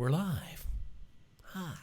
We're live. Hi.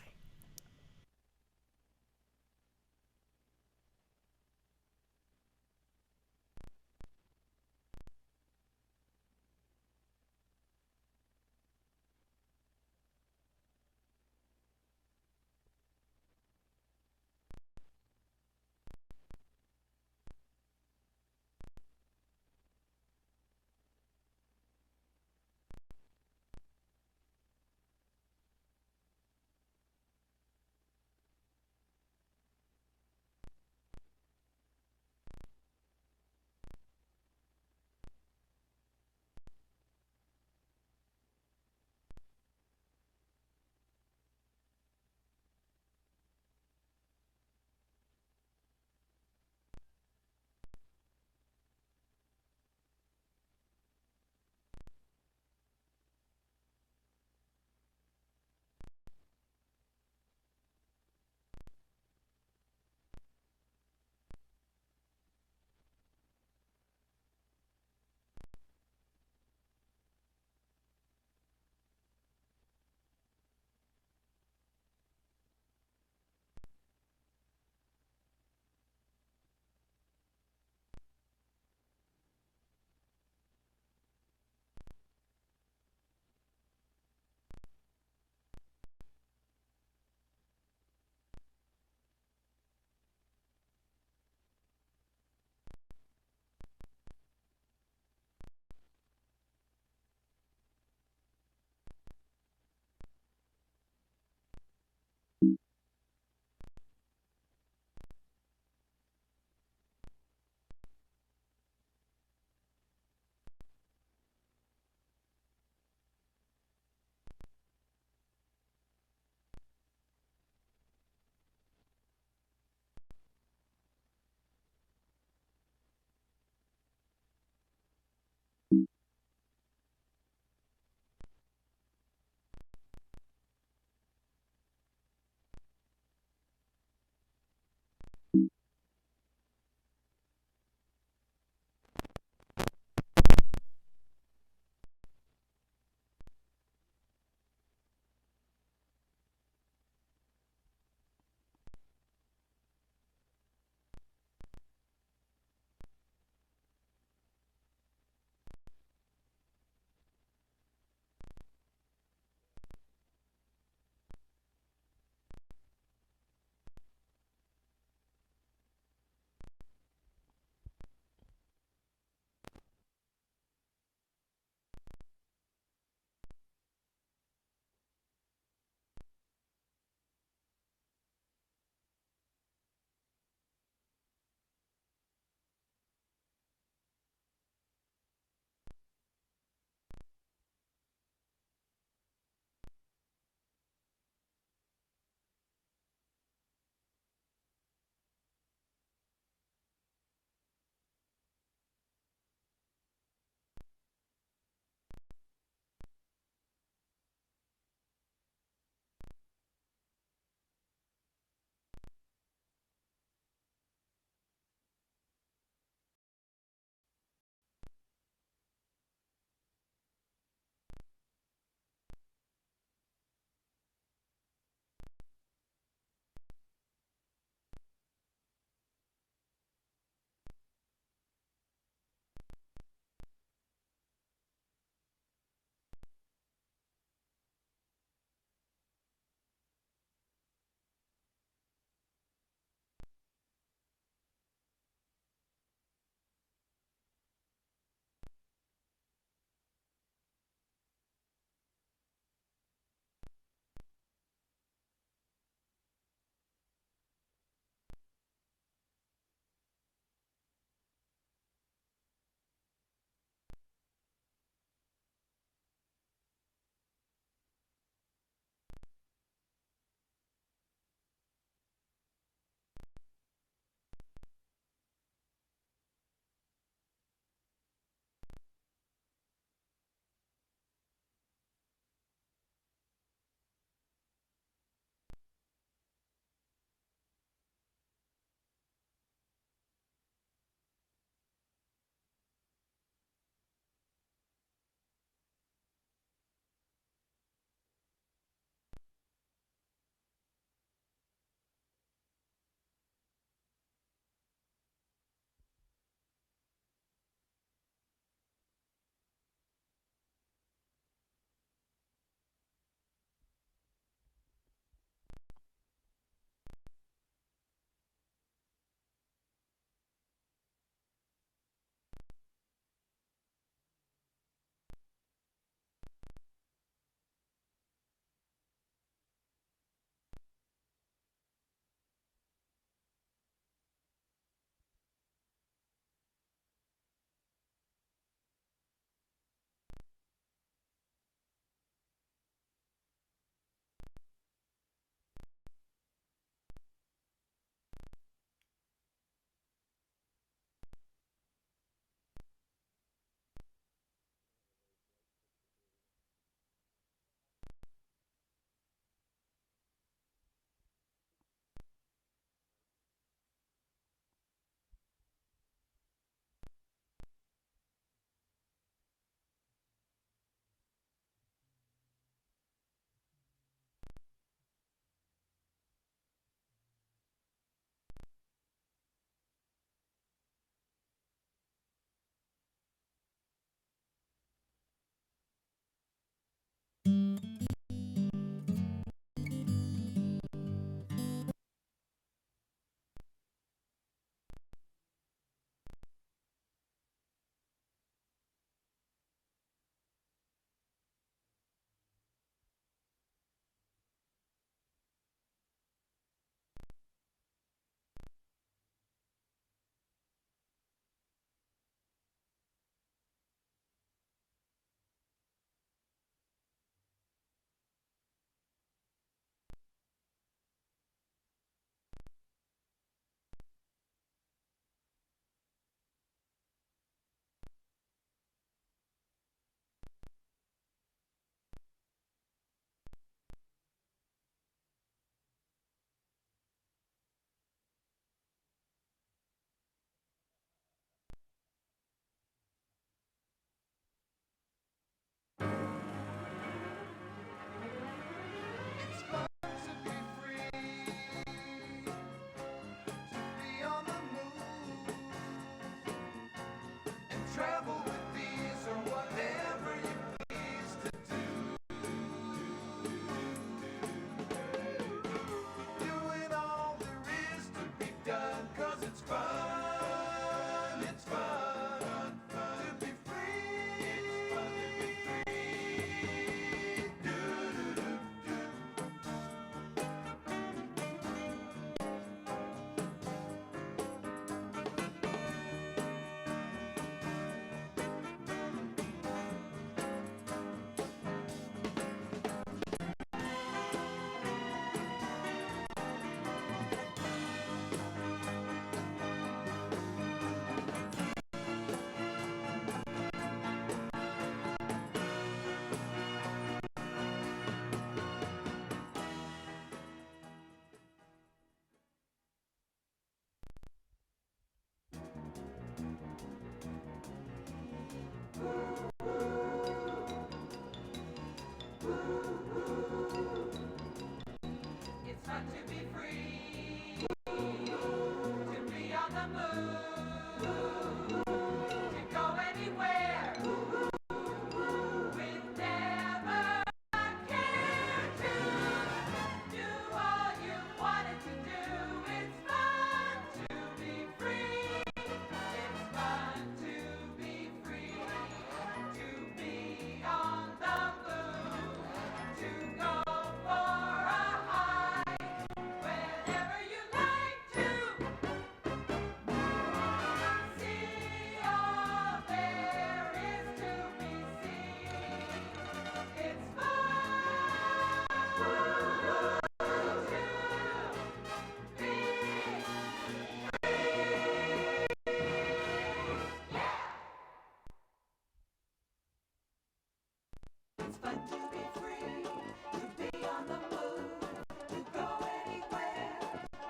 It's fun to be free, to be on the move, to go anywhere,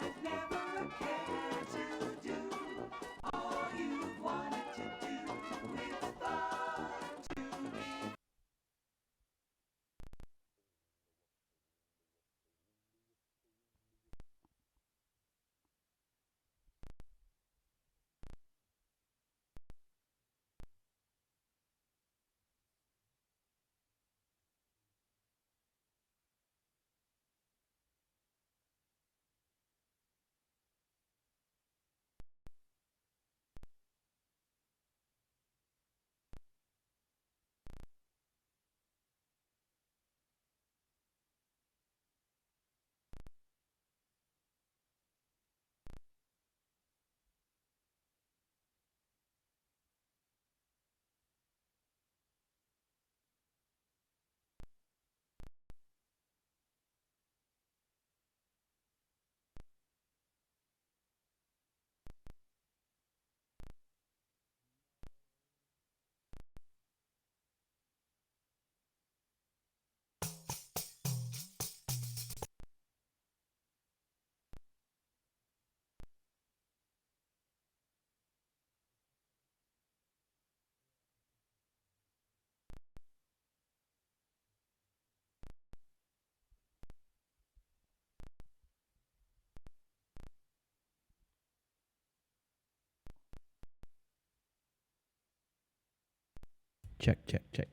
with never a care to do all you wanted to do. It's fun to be. Check, check, check.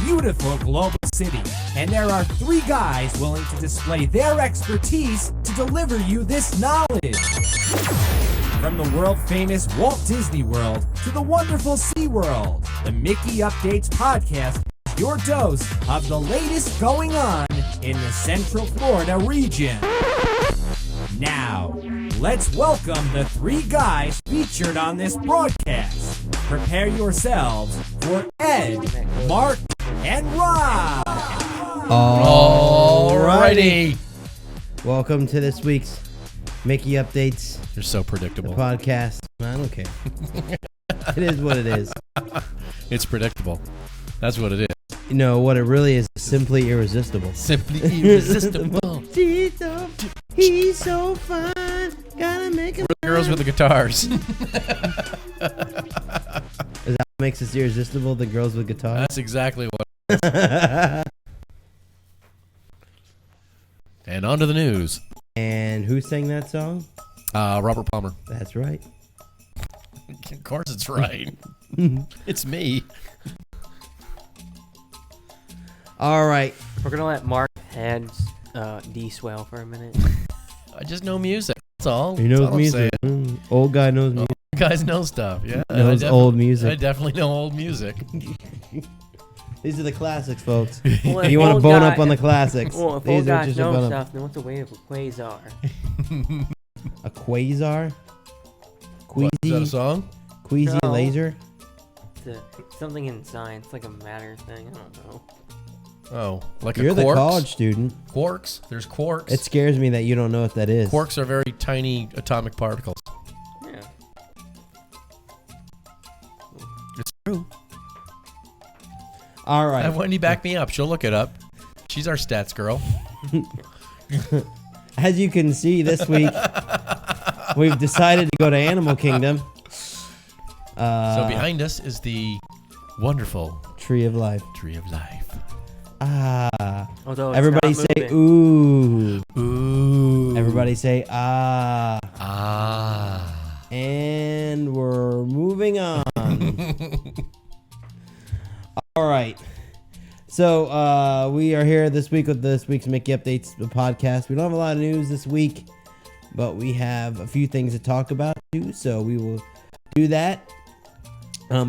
Beautiful global city, and there are three guys willing to display their expertise to deliver you this knowledge. From the world-famous Walt Disney World to the wonderful SeaWorld, the Mickey Updates podcast is your dose of the latest going on in the Central Florida region. Now, let's welcome the three guys featured on this broadcast. Prepare yourselves for Ed, Mark, and Rob. Alrighty. Welcome to this week's Mickey Updates. You're so predictable. The podcast. I don't care. It is what it is. It's predictable. That's what it is. You know what it really is? Simply irresistible. Simply irresistible. He's so fine. Gotta make him. Girls with the guitars. Is that what makes us irresistible? The girls with guitars. That's exactly what. And on to the news. And who sang that song? Robert Palmer. That's right. Of course it's right. It's me. All right. We're gonna let Mark heads de-swell for a minute. I just know music. That's all. He That's knows all I'm music. saying. Old guy knows music. You guys know stuff. Yeah. Knows old music. I definitely know old music. These are the classics, folks. Well, If you want to bone up on the classics, Well, if these old are guys just know about stuff, then what's the wave of a quasar? a quasar, What, is that a queasy, song? queasy No. laser. It's something in science, like a matter thing. I don't know. Oh, like You're a the quarks? college student. Quarks? There's quarks. It scares me that you don't know what that is. Quarks are very tiny atomic particles. Yeah. It's true. All right. Have Wendy back me up. She'll look it up. She's our stats girl. As you can see this week, we've decided to go to Animal Kingdom. So behind us is the wonderful Tree of Life. Tree of Life. Although it's Everybody not say moving. ooh. Ooh. Everybody say ah. Ah. And we're moving on. All right. So we are here this week with this week's Mickey Updates the podcast. We don't have a lot of news this week, but we have a few things to talk about too. So we will do that.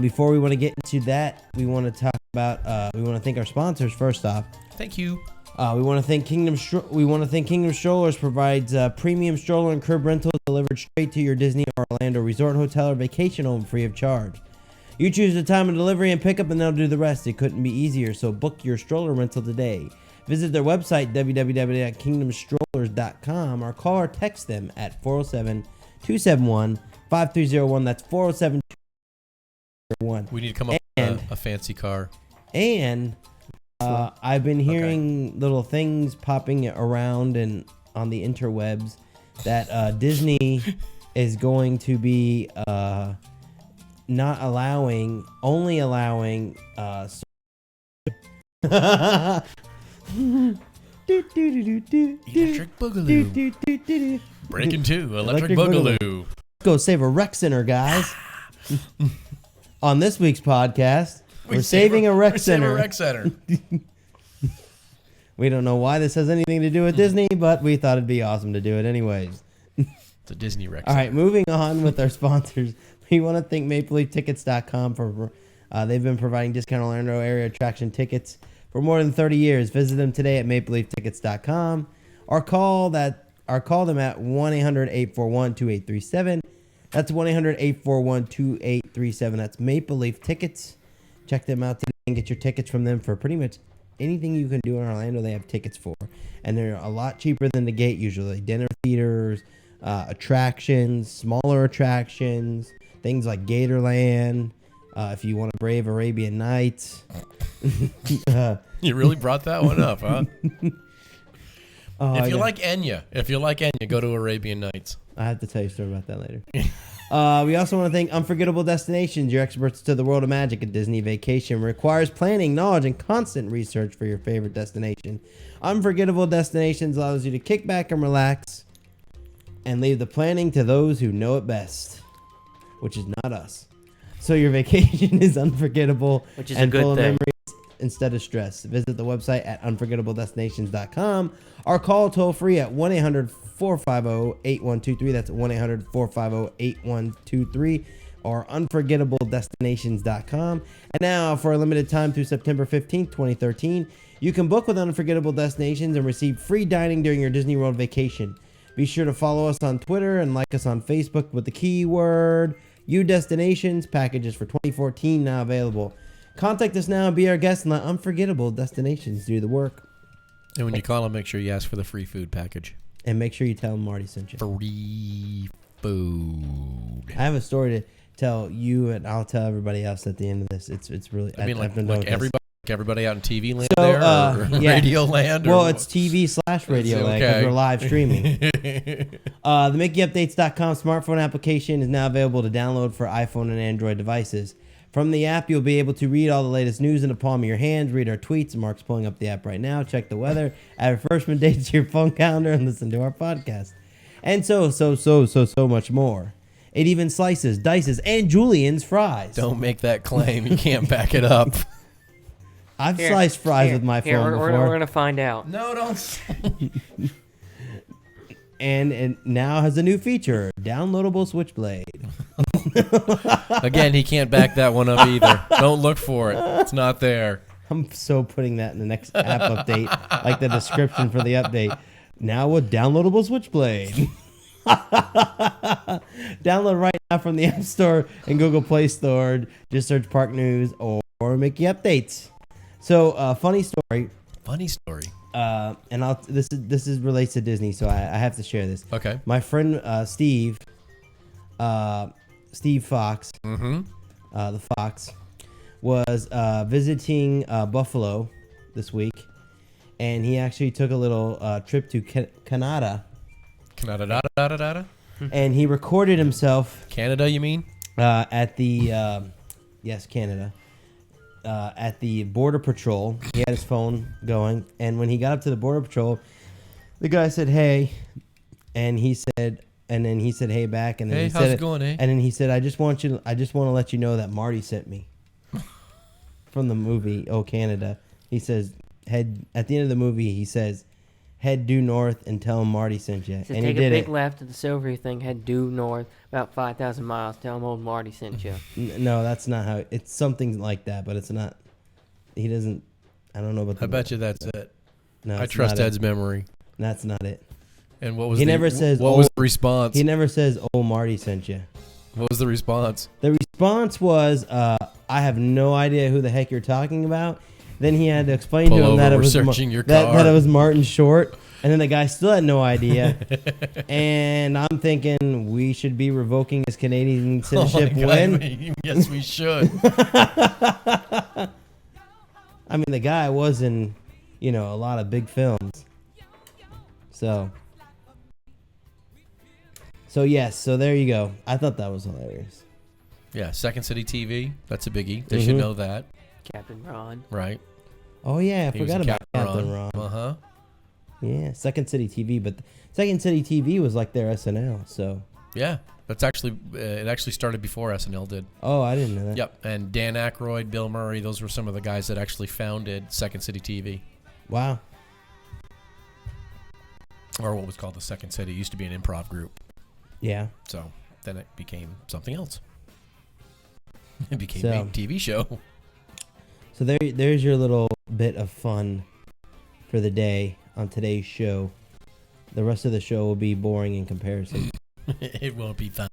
Before we want to get into that, we want to talk about. We want to thank our sponsors first off. Thank you. We want to thank Kingdom. We want to thank Kingdom Strollers provides premium stroller and crib rentals delivered straight to your Disney or Orlando resort, hotel, or vacation home free of charge. You choose the time of delivery and pickup, and they'll do the rest. It couldn't be easier. So book your stroller rental today. Visit their website www.kingdomstrollers.com or call or text them at 407-271-5301. That's 407-271. We need to come up with a fancy car. And I've been hearing little things popping around and on the interwebs that Disney is going to be not allowing, only allowing Electric Boogaloo. Breaking 2, Electric Boogaloo. Go save a rec center, guys. On this week's podcast, we're saving a rec center. Saving a rec center. We don't know why this has anything to do with Disney, but we thought it'd be awesome to do it anyways. It's a Disney rec All center. right, moving on with our sponsors. We want to thank MapleLeafTickets.com for they've been providing discount Orlando area attraction tickets for more than 30 years. Visit them today at MapleLeafTickets.com or call them at 1-800-841-2837. That's 1-800-841-2837. That's Maple Leaf Tickets. Check them out today and get your tickets from them for pretty much anything you can do in Orlando. They have tickets for, and they're a lot cheaper than the gate usually. Dinner theaters, attractions, smaller attractions, things like Gatorland. If you want to brave Arabian Nights. You really brought that one up, huh? If you yeah. like Enya, go to Arabian Nights. I have to tell you a story about that later. We also want to thank Unforgettable Destinations, your experts to the world of magic. A Disney vacation requires planning, knowledge, and constant research for your favorite destination. Unforgettable Destinations allows you to kick back and relax and leave the planning to those who know it best, which is not us. So your vacation is unforgettable Which is and a good full of thing. memories instead of stress. Visit the website at unforgettabledestinations.com or call toll free at 1-800-450-8123. That's 1-800-450-8123 or unforgettabledestinations.com. And now, for a limited time through September 15th, 2013, you can book with Unforgettable Destinations and receive free dining during your Disney World vacation. Be sure to follow us on Twitter and like us on Facebook with the keyword UDestinations. Packages for 2014 now available. Contact us now and be our guest and let Unforgettable Destinations do the work. And when you call them, make sure you ask for the free food package. And make sure you tell them Marty sent you. Free food. I have a story to tell you, and I'll tell everybody else at the end of this. It's really. I mean, I've been done with this. everybody out in TV land So, there, or yeah. radio land. Well, or it's TV/radio It's land because okay. we're live streaming. The MickeyUpdates.com smartphone application is now available to download for iPhone and Android devices. From the app, you'll be able to read all the latest news in the palm of your hands, read our tweets. Mark's pulling up the app right now. Check the weather, add refreshment dates to your phone calendar, and listen to our podcast. And so much more. It even slices, dices, and juliennes fries. Don't make that claim. You can't back it up. I've sliced fries with my phone we're before. gonna find out. No, don't. And it now has a new feature, downloadable switchblade. Again, he can't back that one up either. Don't look for it. It's not there. I'm so putting that in the next app update, like the description for the update. Now with downloadable switchblade. Download right now from the App Store and Google Play Store. Just search Park News or Mickey Updates. So, funny story. Funny story. And this is relates to Disney, so I have to share this. Okay. My friend Steve Fox, the Fox, was visiting Buffalo this week, and he actually took a little trip to Canada. Canada, And he recorded himself Canada, you mean? at the yes, Canada. At the Border Patrol. He had his phone going, and when he got up to the Border Patrol, the guy said, "Hey," and then he said, "Hey," back, and then Hey, he how's said it going, eh? And then he said, I just want to let you know that Marty sent me." From the movie Oh Canada. He says, head at the end of the movie, he says, "Head due north and tell him Marty sent you." So And take he a did big it. left to the Silvery thing, head due north about 5,000 miles. Tell him old Marty sent you. No, that's not how. It's something like that, but it's not. He doesn't. I don't know about. I bet you that's it. No, I it's trust not Ed's memory. it. That's not it. And what was He never says, what "Oh." was the response? He never says, "Oh, Marty sent you." What was the response? The response was, "I have no idea who the heck you're talking about." Then he had to explain Pull to him over, that it we're was searching your that car. it was Martin Short, and then the guy still had no idea. And I'm thinking we should be revoking his Canadian citizenship Oh my when. God, yes, we should. I mean, the guy was in, a lot of big films. So yes, so there you go. I thought that was hilarious. Yeah, Second City TV. That's a biggie. They should know that, Captain Ron. right? Oh yeah, I He was forgot in about Captain Ron. Uh-huh. Yeah, Second City TV, but Second City TV was like their SNL. So. Yeah, that's actually it. Actually started before SNL did. Oh, I didn't know that. Yep, and Dan Aykroyd, Bill Murray, those were some of the guys that actually founded Second City TV, Wow. or what was called the Second City. It used to be an improv group, Yeah. so then it became something else. It became So- a TV show. So there's your little bit of fun for the day on today's show. The rest of the show will be boring in comparison. It won't be fun.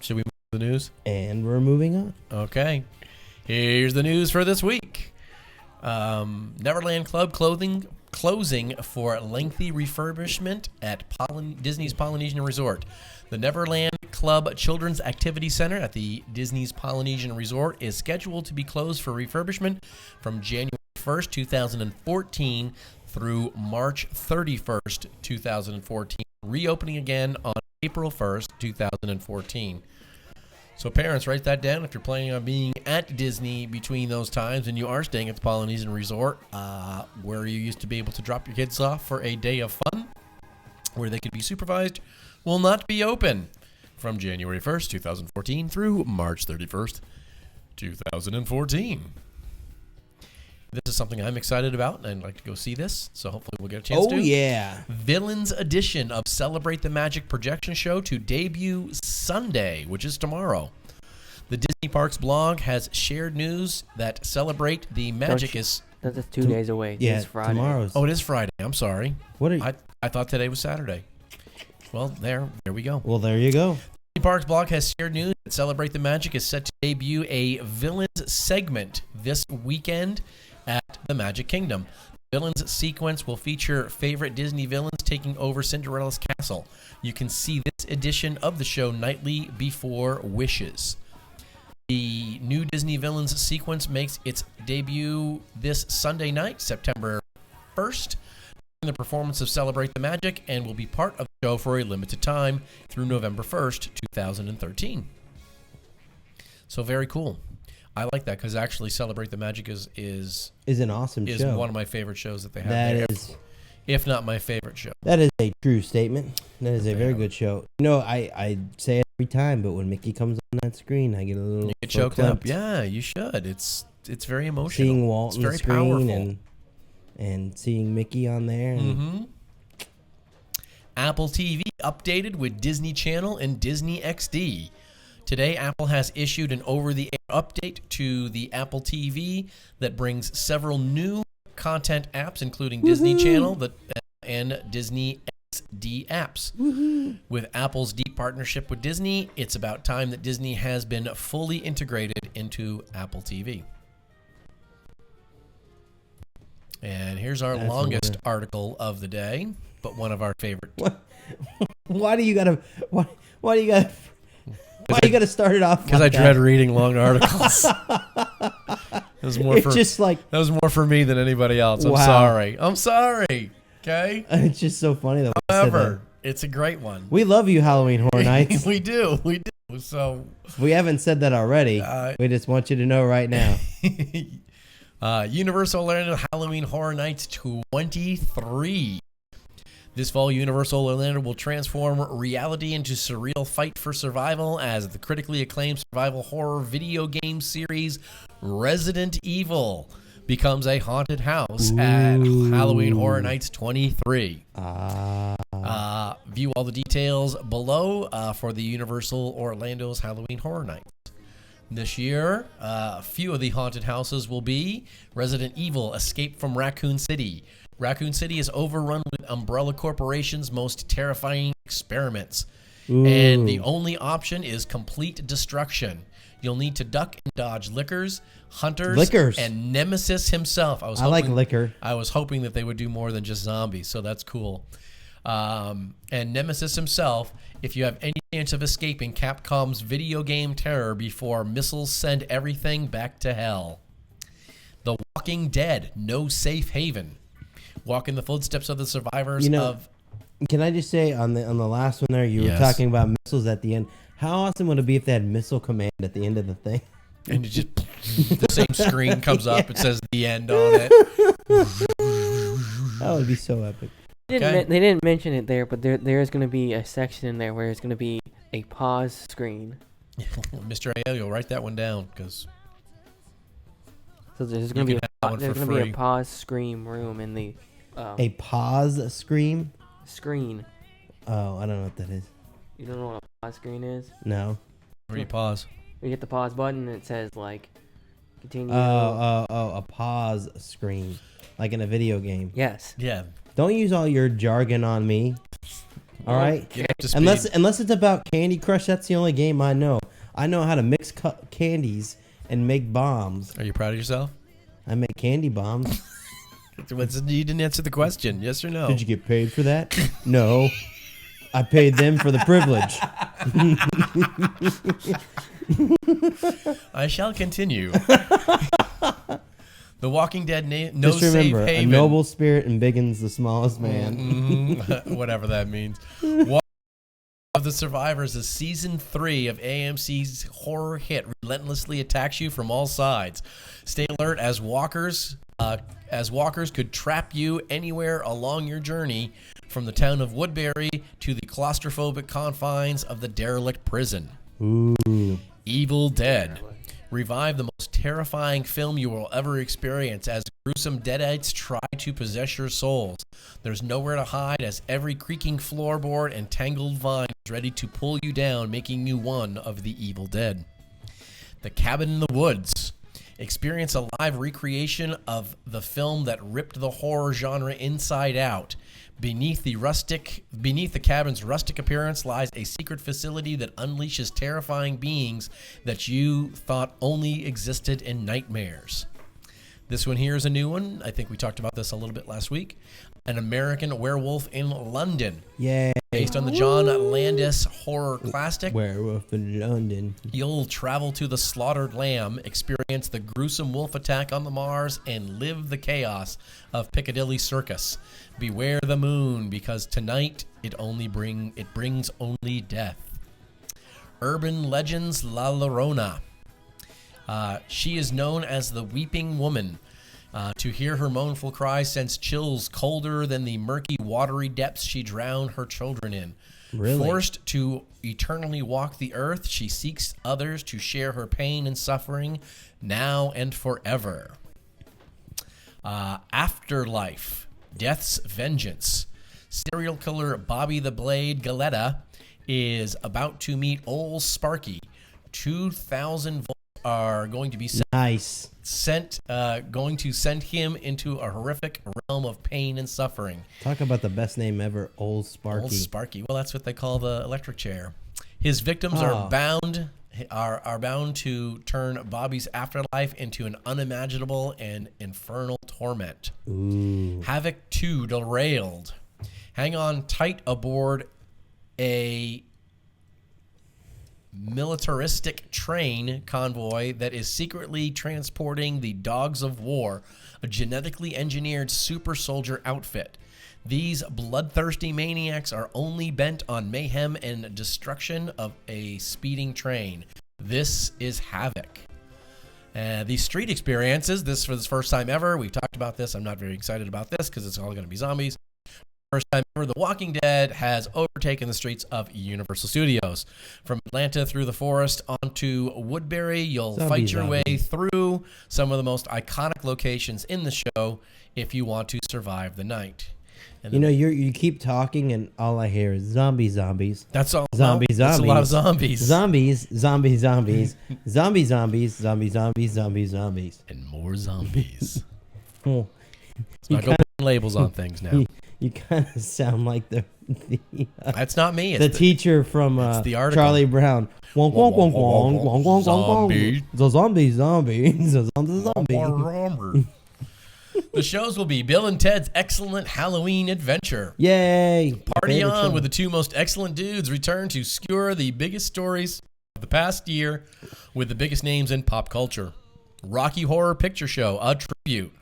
Should we move to the news? And we're moving on. Okay. Here's the news for this week. Neverland Club closing for lengthy refurbishment at Disney's Polynesian Resort. The Neverland Club Children's Activity Center at the Disney's Polynesian Resort is scheduled to be closed for refurbishment from January 1st, 2014 through March 31st, 2014, reopening again on April 1st, 2014. So parents, write that down if you're planning on being at Disney between those times and you are staying at the Polynesian Resort, where you used to be able to drop your kids off for a day of fun, where they could be supervised, will not be open from January 1st, 2014 through March 31st, 2014. This is something I'm excited about, and I'd like to go see this, so hopefully we'll get a chance to. Oh, yeah. Villains edition of Celebrate the Magic projection show to debut Sunday, which is tomorrow. The Disney Parks blog has shared news that Celebrate the Magic is... That's 2 days away. Yeah, It's Friday. tomorrow's. Oh, it is Friday. I'm sorry. What are you? I thought today was Saturday. Well, there we go. Well, there you go. Disney Parks blog has shared news that Celebrate the Magic is set to debut a Villains segment this weekend at the Magic Kingdom. The Villains sequence will feature favorite Disney villains taking over Cinderella's castle. You can see this edition of the show nightly before Wishes. The new Disney Villains sequence makes its debut this Sunday night, September 1st, in the performance of Celebrate the Magic, and will be part of the show for a limited time through November 1st, 2013. So very cool. I like that because actually Celebrate the Magic is an awesome show. one of my favorite shows that they have. That there, is, if not my favorite show. that is a true statement. That is a very Yeah. good show. You know, I say it every time, but when Mickey comes on that screen, I get a little You get choked up. verklempt. Yeah, you should. It's very emotional. Seeing Walt it's on the very screen powerful. and seeing Mickey on there. And Mm-hmm. Apple TV updated with Disney Channel and Disney XD. Today, Apple has issued an over-the-air update to the Apple TV that brings several new content apps, including Disney Channel and Disney XD apps. With Apple's deep partnership with Disney, it's about time that Disney has been fully integrated into Apple TV. And here's our That's longest weird. article of the day, but one of our favorite. Why do you gotta start it off? Because I like dread that? reading long articles. That was more It's for just like that was more for me than anybody else. I'm Wow. sorry. I'm sorry. Okay. it's just so funny though. However, it's a great one. We love you, Halloween Horror Nights. We do. So, We haven't said that already. We just want you to know right now. Universal Orlando Halloween Horror Nights 23. This fall, Universal Orlando will transform reality into surreal fight for survival as the critically acclaimed survival horror video game series Resident Evil becomes a haunted house at Halloween Horror Nights 23. View all the details below for the Universal Orlando's Halloween Horror Nights. This year, a few of the haunted houses will be Resident Evil Escape from Raccoon City. Raccoon City is overrun with Umbrella Corporation's most terrifying experiments. And the only option is complete destruction. You'll need to duck and dodge lickers, hunters, and Nemesis himself. I like liquor. I was hoping that they would do more than just zombies, so that's cool. And Nemesis himself, if you have any chance of escaping Capcom's video game terror before missiles send everything back to hell. The Walking Dead, no safe haven. Walk in the footsteps of the survivors of... Can I just say on the last one there, you were talking about missiles at the end. How awesome would it be if they had missile command at the end of the thing? And it just the same screen comes up. It says the end on it. That would be so epic. They didn't mention it there, but there is going to be a section in there where it's going to be a pause screen. Mr. A.L., you'll write that one down because So there's going to be free. a pause screen room in the A pause scream? screen. Oh, I don't know what that is. You don't know what a pause screen is? No. where you pause. You hit the pause button and it says like continue. A pause screen. Like in a video game. Yes. Yeah. Don't use all your jargon on me. All right? Get up to speed. Unless it's about Candy Crush, that's the only game I know. I know how to mix candies and make bombs. Are you proud of yourself? I make candy bombs. You didn't answer the question. Yes or no? Did you get paid for that? No. I paid them for the privilege. I shall continue. The Walking Dead, no Just remember, safe a haven. noble spirit and Biggins the smallest man. Mhm. Whatever that means. Walking of the Survivors is season 3 of AMC's horror hit relentlessly attacks you from all sides. Stay alert as walkers could trap you anywhere along your journey, from the town of Woodbury to the claustrophobic confines of the derelict prison. Ooh. Evil Dead. Revive the most terrifying film you will ever experience as gruesome deadites try to possess your souls. There's nowhere to hide as every creaking floorboard and tangled vine is ready to pull you down, making you one of the evil dead. The Cabin in the Woods. Experience a live recreation of the film that ripped the horror genre inside out. Beneath the cabin's rustic appearance lies a secret facility that unleashes terrifying beings that you thought only existed in nightmares. This one here is a new one. I think we talked about this a little bit last week. An American Werewolf in London. Yeah. Based on the John Landis horror classic. Werewolf in London. You'll travel to the slaughtered lamb, experience the gruesome wolf attack on the Mars, and live the chaos of Piccadilly Circus. Beware the moon, because tonight it brings only death. Urban Legends La Llorona. She is known as the Weeping Woman. To hear her mournful cry sends chills colder than the murky, watery depths she drowned her children in. Really? Forced to eternally walk the earth, she seeks others to share her pain and suffering now and forever. Afterlife, Death's Vengeance. Serial killer Bobby the Blade Galetta is about to meet old Sparky. 2,000 volts are going to be going to send him into a horrific realm of pain and suffering. Talk about the best name ever, Old Sparky. Old Sparky. Well, that's what they call the electric chair. His victims are bound to turn Bobby's afterlife into an unimaginable and infernal torment. Ooh. Havoc 2 derailed. Hang on tight aboard a militaristic train convoy that is secretly transporting the Dogs of War, a genetically engineered super soldier outfit. These bloodthirsty maniacs are only bent on mayhem and destruction of a speeding train. This is Havoc. The street experiences, this for the first time ever. We've talked about this. I'm not very excited about this because it's all going to be zombies. First time ever, The Walking Dead has overtaken the streets of Universal Studios. From Atlanta through the forest onto Woodbury, you'll fight your way through some of the most iconic locations in the show if you want to survive the night. And You know, you keep talking, and all I hear is zombies. that's all. Zombies. That's a lot of zombies. Zombies. Zombies. And more zombies. Oh, Let's not go putting labels on things now. you kind of sound like the That's not me. It's the teacher from the article. Charlie Brown. Wong, wong, wong, wong, wong, wong, wong, wong. Zombie. The zombie. Zombie. The shows will be Bill and Ted's Excellent Halloween Adventure. Yay! Party Favorite on show. with the two most excellent dudes return to skewer the biggest stories of the past year with the biggest names in pop culture. Rocky Horror Picture Show, a tribute.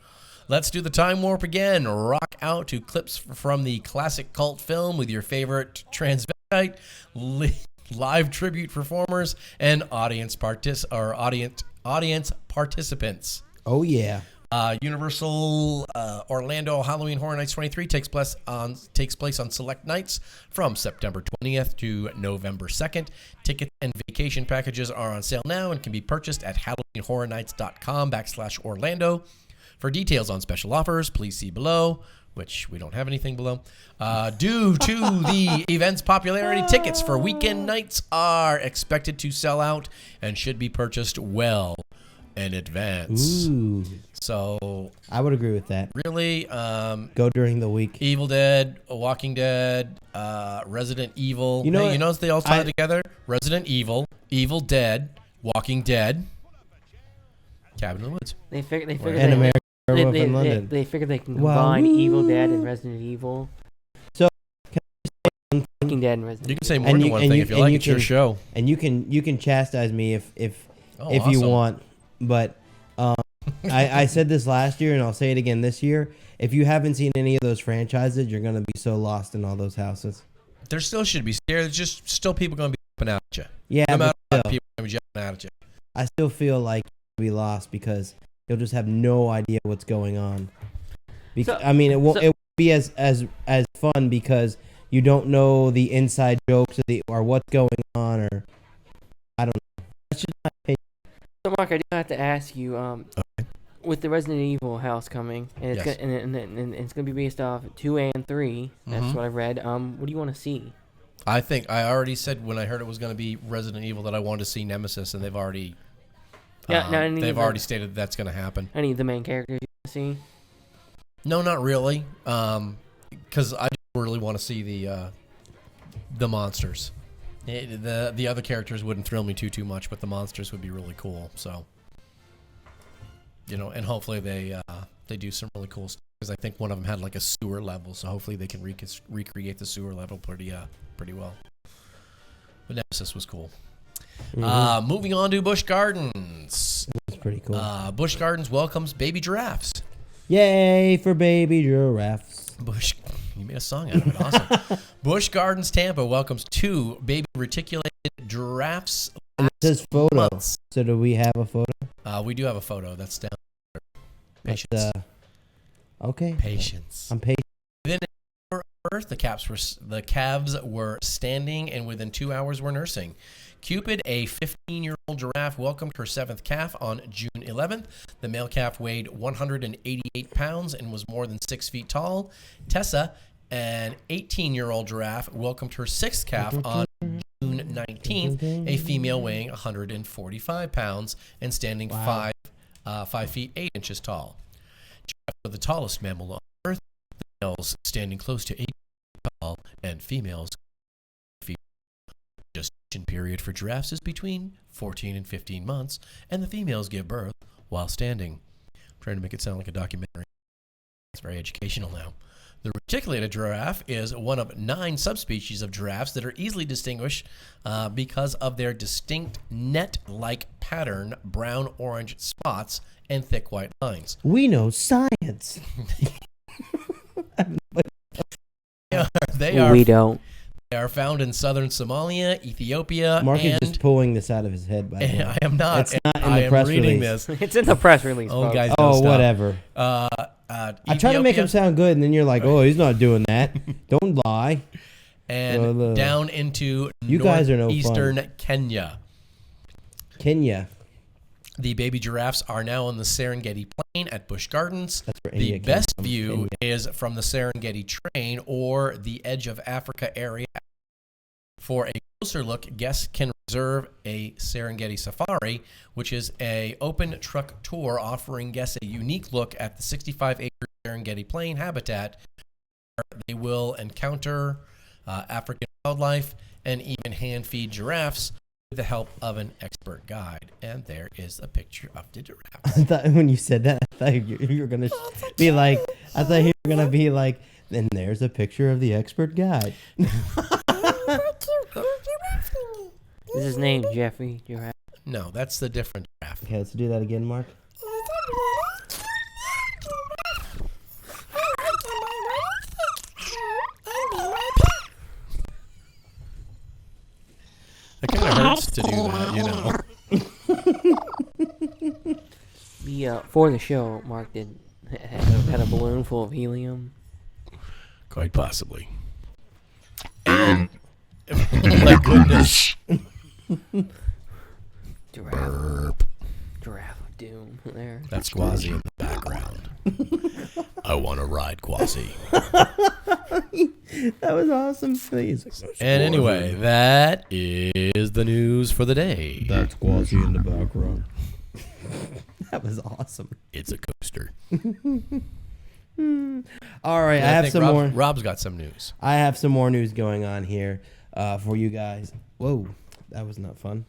Let's do the time warp again. Rock out to clips from the classic cult film with your favorite transvestite, live tribute performers, and audience participants. Oh yeah. Universal Orlando Halloween Horror Nights 23 takes place on select nights from September 20th to November 2nd. Tickets and vacation packages are on sale now and can be purchased at HalloweenHorrorNights.com/Orlando. For details on special offers, please see below, which we don't have anything below. Due to the event's popularity, tickets for weekend nights are expected to sell out and should be purchased well in advance. Ooh. So I would agree with that. really, Go during the week. Evil Dead, Walking Dead, Resident Evil. You know Hey, what? you notice they all tie together? Resident Evil, Evil Dead, Walking Dead, Cabin in the Woods. They figured And they, American Werewolf in London. they figured they can Wow. combine Evil Dead and Resident Evil. So, Walking Dead and Resident You can say more And than you- one and thing you- if you and like. you It's your can- show. And you can chastise me if you awesome. want, but I said this last year and I'll say it again this year. If you haven't seen any of those franchises, you're gonna be so lost in all those houses. There still should be scared. There's just still people going to be jumping out at you. Yeah, No matter but what, still, people are going to be jumping out at you. I still feel like you'll be lost because you'll just have no idea what's going on. So- I mean, it won't so- it won't be as fun because you don't know the inside jokes or what's going on, or I don't know. That's just my opinion. So, Mark, I do have to ask you, with the Resident Evil house coming, and it's Yes. and it's gonna be based off 2 and 3. That's Mhm. what I read. What do you want to see? I think I already said when I heard it was going to be Resident Evil that I wanted to see Nemesis, and they've already they've already stated that's going to happen. Any of the main characters you want to see? No, not really, because I just really want to see the monsters. The other characters wouldn't thrill me too much, but the monsters would be really cool. So, and hopefully they do some really cool stuff, because I think one of them had like a sewer level, so hopefully they can recreate the sewer level pretty well. But Nemesis was cool. Moving on to Busch Gardens. It's pretty cool. Busch Gardens welcomes baby giraffes. Yay for baby giraffes. You made a song out of it. Awesome. Busch Gardens Tampa welcomes 2 baby reticulated giraffes And it says photo. months. So do we have a photo? We do have a photo. That's down. Patience. That's, okay. Patience. I'm patient. Within an hour of birth, the calves were standing, and within 2 hours were nursing. Cupid, a 15-year-old giraffe, welcomed her 7th calf on June 11th. The male calf weighed 188 pounds and was more than 6 feet tall. Tessa, an 18-year-old giraffe, welcomed her 6th calf on June 19th, a female weighing 145 pounds and standing 5 feet 8 inches tall. Giraffes are the tallest mammal on Earth, males standing close to 8 feet tall and females 8 feet. The gestation period for giraffes is between 14 and 15 months, and the females give birth while standing. I'm trying to make it sound like a documentary. It's very educational now. The reticulated giraffe is one of 9 subspecies of giraffes that are easily distinguished because of their distinct net-like pattern, brown-orange spots, and thick white lines. We know science. They are We don't. They are found in southern Somalia, Ethiopia, Mark is and just pulling this out of his head, by the way. I am not. It's not in I the am press reading release. this. It's in the press release. Oh, folks. guys, don't Oh, stop. whatever. I try to make him Ethiopia sound good, and then you're like, oh, he's not doing that. Don't lie. and down into You guys are no northeastern Kenya. Kenya. The baby giraffes are now on the Serengeti Plain at Busch Gardens. That's where The India came best from, view Kenya. is from the Serengeti Train or the Edge of Africa area. For a closer look, guests can reserve a Serengeti Safari, which is a open truck tour offering guests a unique look at the 65-acre Serengeti Plain habitat. Where they will encounter African wildlife and even hand feed giraffes with the help of an expert guide. And there is a picture of the giraffes. I thought when you said that, I thought you were gonna be like, I thought you were gonna be like, then there's a picture of the expert guide. This is named Jeffrey Giraffe. No, that's the different giraffe. Okay, let's do that again, Mark. It kind of hurts to do that, you know. For the show, Mark had a balloon full of helium. Quite possibly. Oh my goodness. Giraffe of doom. There. That's Quasi in the background. I want to ride Quasi. That was awesome. Please. And anyway, that is the news for the day. That's Quasi in the background. That was awesome. It's a coaster. All right, I have think some more. Rob's got some news. I have some more news going on here for you guys. Whoa, that was not fun.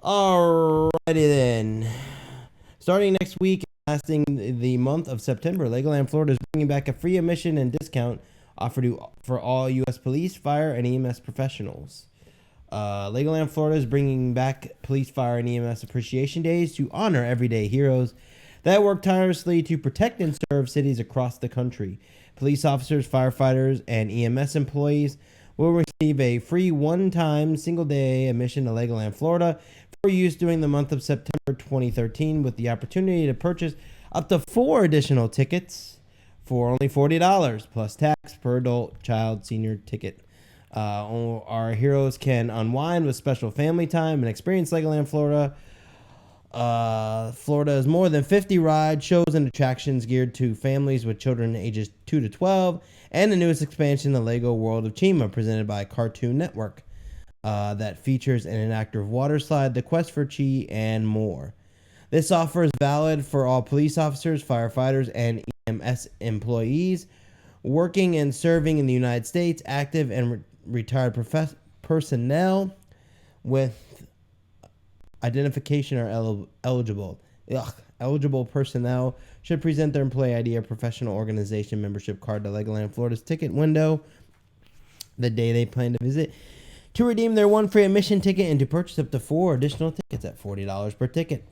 Alrighty then. Starting next week, lasting the month of September, Legoland Florida is bringing back a free admission and discount offered for all U.S. police, fire, and EMS professionals. Legoland Florida is bringing back police, fire, and EMS appreciation days to honor everyday heroes that work tirelessly to protect and serve cities across the country. Police officers, firefighters, and EMS employees will receive a free one-time single-day admission to Legoland, Florida for use during the month of September 2013 with the opportunity to purchase up to 4 additional tickets for only $40 plus tax per adult, child, senior ticket. Our heroes can unwind with special family time and experience Legoland, Florida. Florida has more than 50 rides, shows, and attractions geared to families with children ages 2 to 12, and the newest expansion, the Lego World of Chima, presented by Cartoon Network, that features an interactive water slide, the Quest for Chi, and more. This offer is valid for all police officers, firefighters, and EMS employees working and serving in the United States, active and retired personnel with identification are eligible. Eligible personnel should present their employee ID or professional organization membership card to Legoland Florida's ticket window the day they plan to visit to redeem their one free admission ticket and to purchase up to 4 additional tickets at $40 per ticket.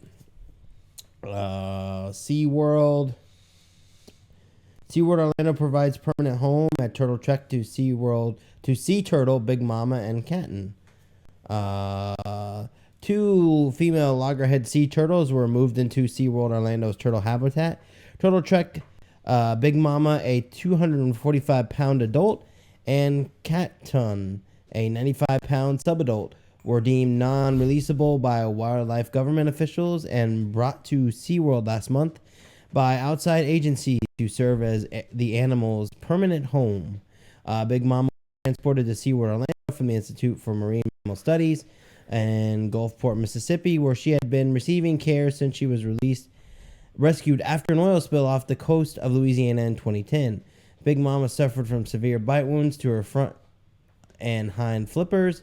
SeaWorld Orlando provides permanent home at Turtle Trek to SeaWorld to Sea Turtle, Big Mama, and Canton. Two female loggerhead sea turtles were moved into SeaWorld Orlando's turtle habitat. Turtle Trek Big Mama, a 245-pound adult, and Catton, a 95-pound subadult, were deemed non-releasable by wildlife government officials and brought to SeaWorld last month by outside agencies to serve as the animal's permanent home. Big Mama was transported to SeaWorld Orlando from the Institute for Marine Mammal Studies in Gulfport, Mississippi, where she had been receiving care since she was rescued after an oil spill off the coast of Louisiana in 2010. Big Mama suffered from severe bite wounds to her front and hind flippers,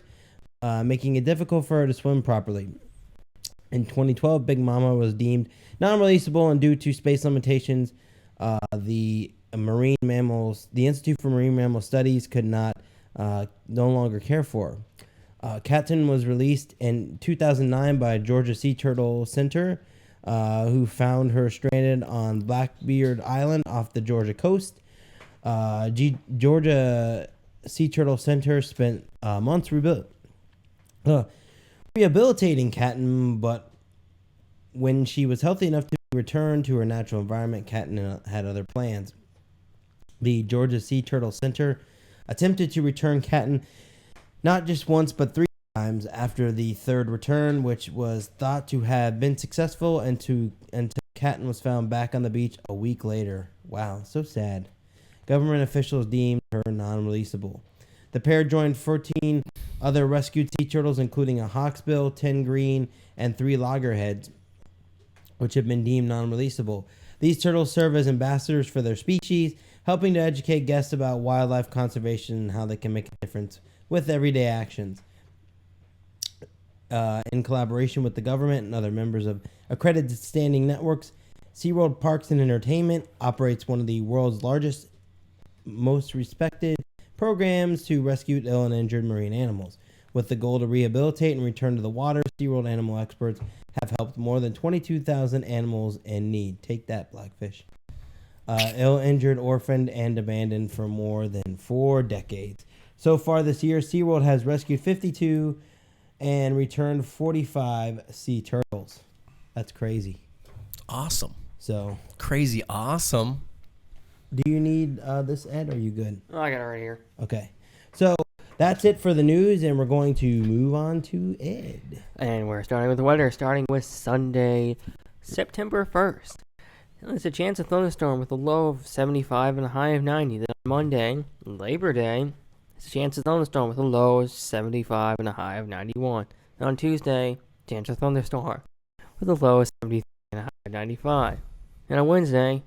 making it difficult for her to swim properly. In 2012, Big Mama was deemed non-releasable, and due to space limitations, the Institute for Marine Mammal Studies could no longer care for her. Catton was released in 2009 by Georgia Sea Turtle Center, who found her stranded on Blackbeard Island off the Georgia coast. Georgia Sea Turtle Center spent months rehabilitating Catton, but when she was healthy enough to return to her natural environment, Catton had other plans. The Georgia Sea Turtle Center attempted to return Catton not just once but 3 times after the third return, which was thought to have been successful until Catton was found back on the beach a week later. Wow, so sad. Government officials deemed her non-releasable. The pair joined 14 other rescued sea turtles, including a hawksbill, 10 green, and 3 loggerheads, which have been deemed non-releasable. These turtles serve as ambassadors for their species, helping to educate guests about wildlife conservation and how they can make a difference with everyday actions. In collaboration with the government and other members of accredited standing networks, SeaWorld Parks and Entertainment operates one of the world's largest, most respected programs to rescue ill and injured marine animals. With the goal to rehabilitate and return to the water, SeaWorld animal experts have helped more than 22,000 animals in need. Take that, Blackfish. Ill, injured, orphaned, and abandoned for more than 4 decades. So far this year, SeaWorld has rescued 52 and returned 45 sea turtles. That's crazy. Awesome. So, Crazy awesome. do you need this, Ed? Or are you good? Oh, I got it right here. Okay. So, that's it for the news, and we're going to move on to Ed. And we're starting with the weather, starting with Sunday, September 1st. There's a chance of thunderstorm with a low of 75 and a high of 90. Then on Monday, Labor Day, there's a chance of thunderstorm with a low of 75 and a high of 91. And on Tuesday, chance of thunderstorm with a low of 73 and a high of 95. And on Wednesday,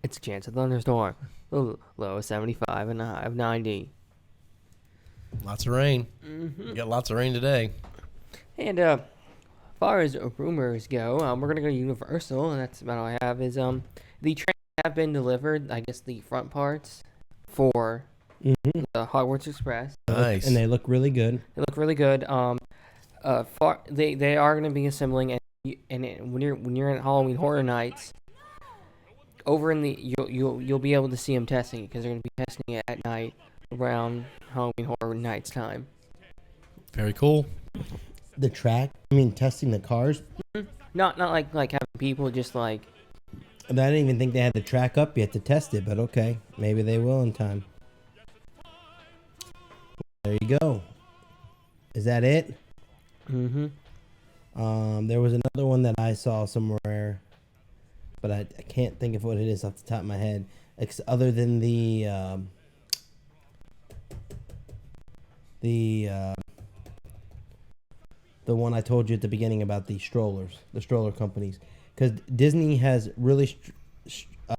it's a chance of thunderstorm with a low of 75 and a high of 90. Lots of rain. Mm-hmm. You got lots of rain today. And as far as rumors go, we're gonna go to Universal, and that's about all I have. Is the trains have been delivered? I guess the front parts for Mm-hmm. the Hogwarts Express. Nice. And they look really good. They look really good. They are gonna be assembling, when you're in Halloween Horror Nights, over in the you'll be able to see them testing it because they're gonna be testing it at night around Halloween Horror Nights time. Very cool. The track, testing the cars. Not like having people just like. I didn't even think they had the track up yet to test it, but okay. Maybe they will in time. There you go. Is that it? Mm-hmm. There was another one that I saw somewhere, but I can't think of what it is off the top of my head. Other than the one I told you at the beginning about the stroller companies, because Disney has really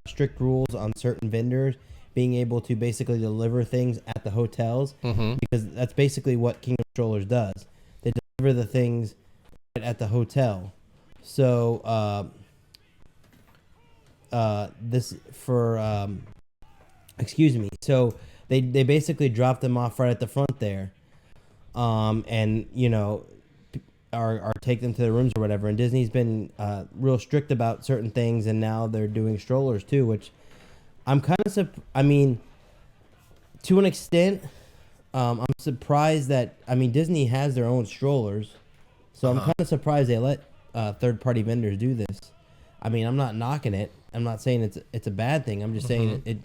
strict rules on certain vendors being able to basically deliver things at the hotels, because that's basically what Kingdom Strollers does. They deliver the things right at the hotel. So so they basically drop them off right at the front there, and or take them to the rooms or whatever. And Disney's been real strict about certain things, and now they're doing strollers too, which I'm kind of to an extent I'm surprised that Disney has their own strollers, so I'm kind of surprised they let third-party vendors do this. I'm not knocking it. I'm not saying it's a bad thing. I'm just saying it.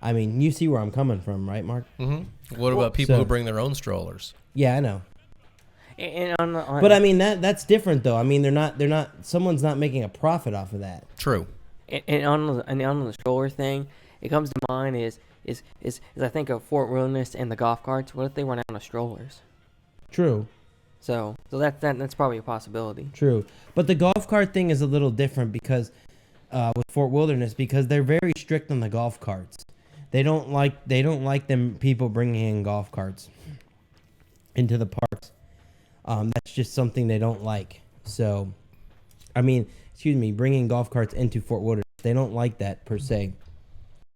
You see where I'm coming from, right, Mark? Mm-hmm. What about people who bring their own strollers? Yeah, I know. But that's different though. They're not. Someone's not making a profit off of that. True. And on the stroller thing, it comes to mind is I think of Fort Wilderness and the golf carts. What if they run out of strollers? True. So that's probably a possibility. True. But the golf cart thing is a little different because with Fort Wilderness, because they're very strict on the golf carts. They don't like them people bringing in golf carts into the parks. That's just something they don't like. So, bringing golf carts into Fort Wilderness, they don't like that per se.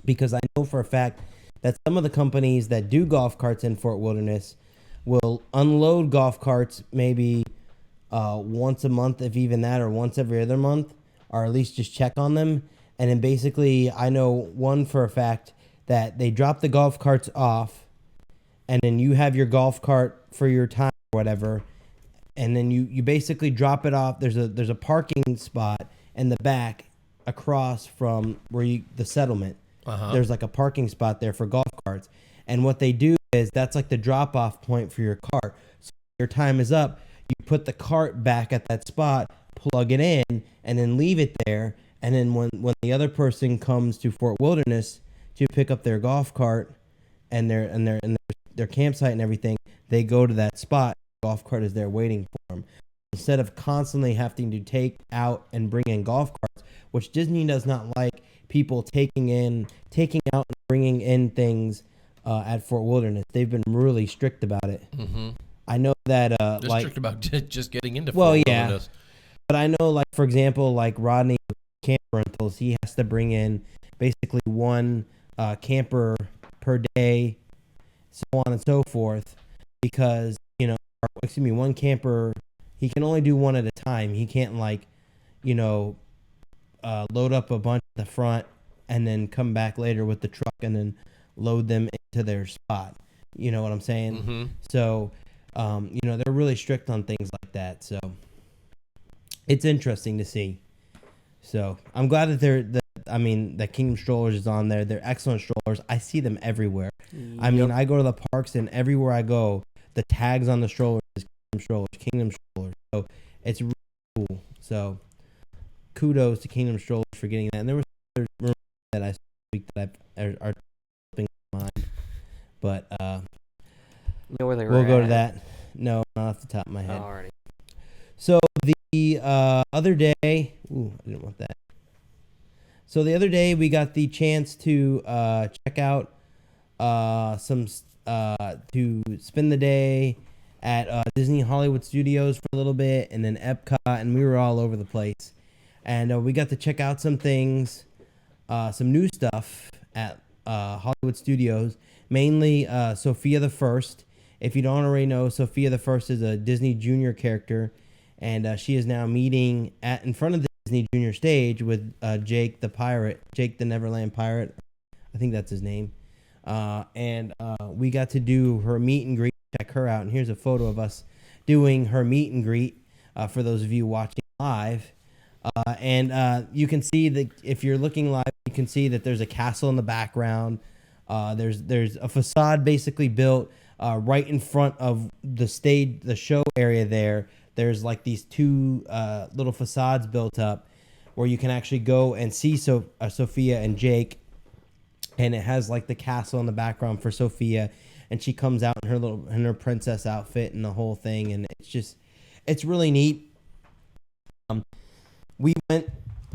Because I know for a fact that some of the companies that do golf carts in Fort Wilderness will unload golf carts maybe once a month, if even that, or once every other month, or at least just check on them. And then basically, I know one for a fact that they drop the golf carts off, and then you have your golf cart for your time or whatever, and then you basically drop it off. There's a parking spot in the back across from the settlement. There's like a parking spot there for golf carts, and what they do is that's like the drop off point for your cart. So your time is up, you put the cart back at that spot, plug it in, and then leave it there. And then when the other person comes to Fort Wilderness to pick up their golf cart and their campsite and everything, they go to that spot. The golf cart is there waiting for them. Instead of constantly having to take out and bring in golf carts, which Disney does not like people taking out and bringing in things at Fort Wilderness. They've been really strict about it. Mm-hmm. I know that They're strict about just getting into Fort Wilderness. But I know, like, for example, like Rodney camper rentals, he has to bring in basically one camper per day, so on and so forth, because one camper, he can only do one at a time. He can't load up a bunch at the front and then come back later with the truck and then load them into their spot. You know what I'm saying? Mm-hmm. So, they're really strict on things like that. So it's interesting to see. So I'm glad that that Kingdom Strollers is on there. They're excellent strollers. I see them everywhere. Yep. I go to the parks, and everywhere I go, the tags on the strollers is Kingdom Strollers. So it's really cool. So kudos to Kingdom Strollers for getting that. And there was other rumors that I saw this week that are slipping my mind, but Where they we'll were go at. to that. No, not off the top of my head. Alrighty. So the other day, I didn't want that. So the other day we got the chance to check out to spend the day at Disney Hollywood Studios for a little bit, and then Epcot, and we were all over the place. And we got to check out some things, some new stuff at Hollywood Studios, mainly Sophia the First. If you don't already know, Sophia the First is a Disney Junior character, and she is now meeting in front of the Disney Junior stage with Jake the Pirate, Jake the Neverland Pirate. I think that's his name. And we got to do her meet and greet, check her out. And here's a photo of us doing her meet and greet for those of you watching live. And you can see that if you're looking live, you can see that there's a castle in the background. There's a facade basically built right in front of the stage, the show area there. There's like these two little facades built up where you can actually go and see Sophia and Jake. And it has like the castle in the background for Sophia, and she comes out in her princess outfit and the whole thing, and it's really neat. We went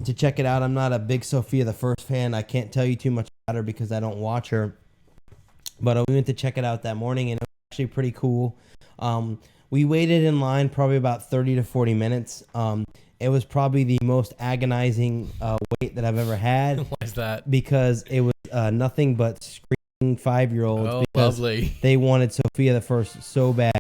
to check it out. I'm not a big Sophia the First fan. I can't tell you too much about her because I don't watch her. But we went to check it out that morning, and it was actually pretty cool. We waited in line probably about 30 to 40 minutes. It was probably the most agonizing wait that I've ever had. Why is that? Because it was nothing but screaming 5-year-olds. Oh, because lovely. They wanted Sophia the First so bad.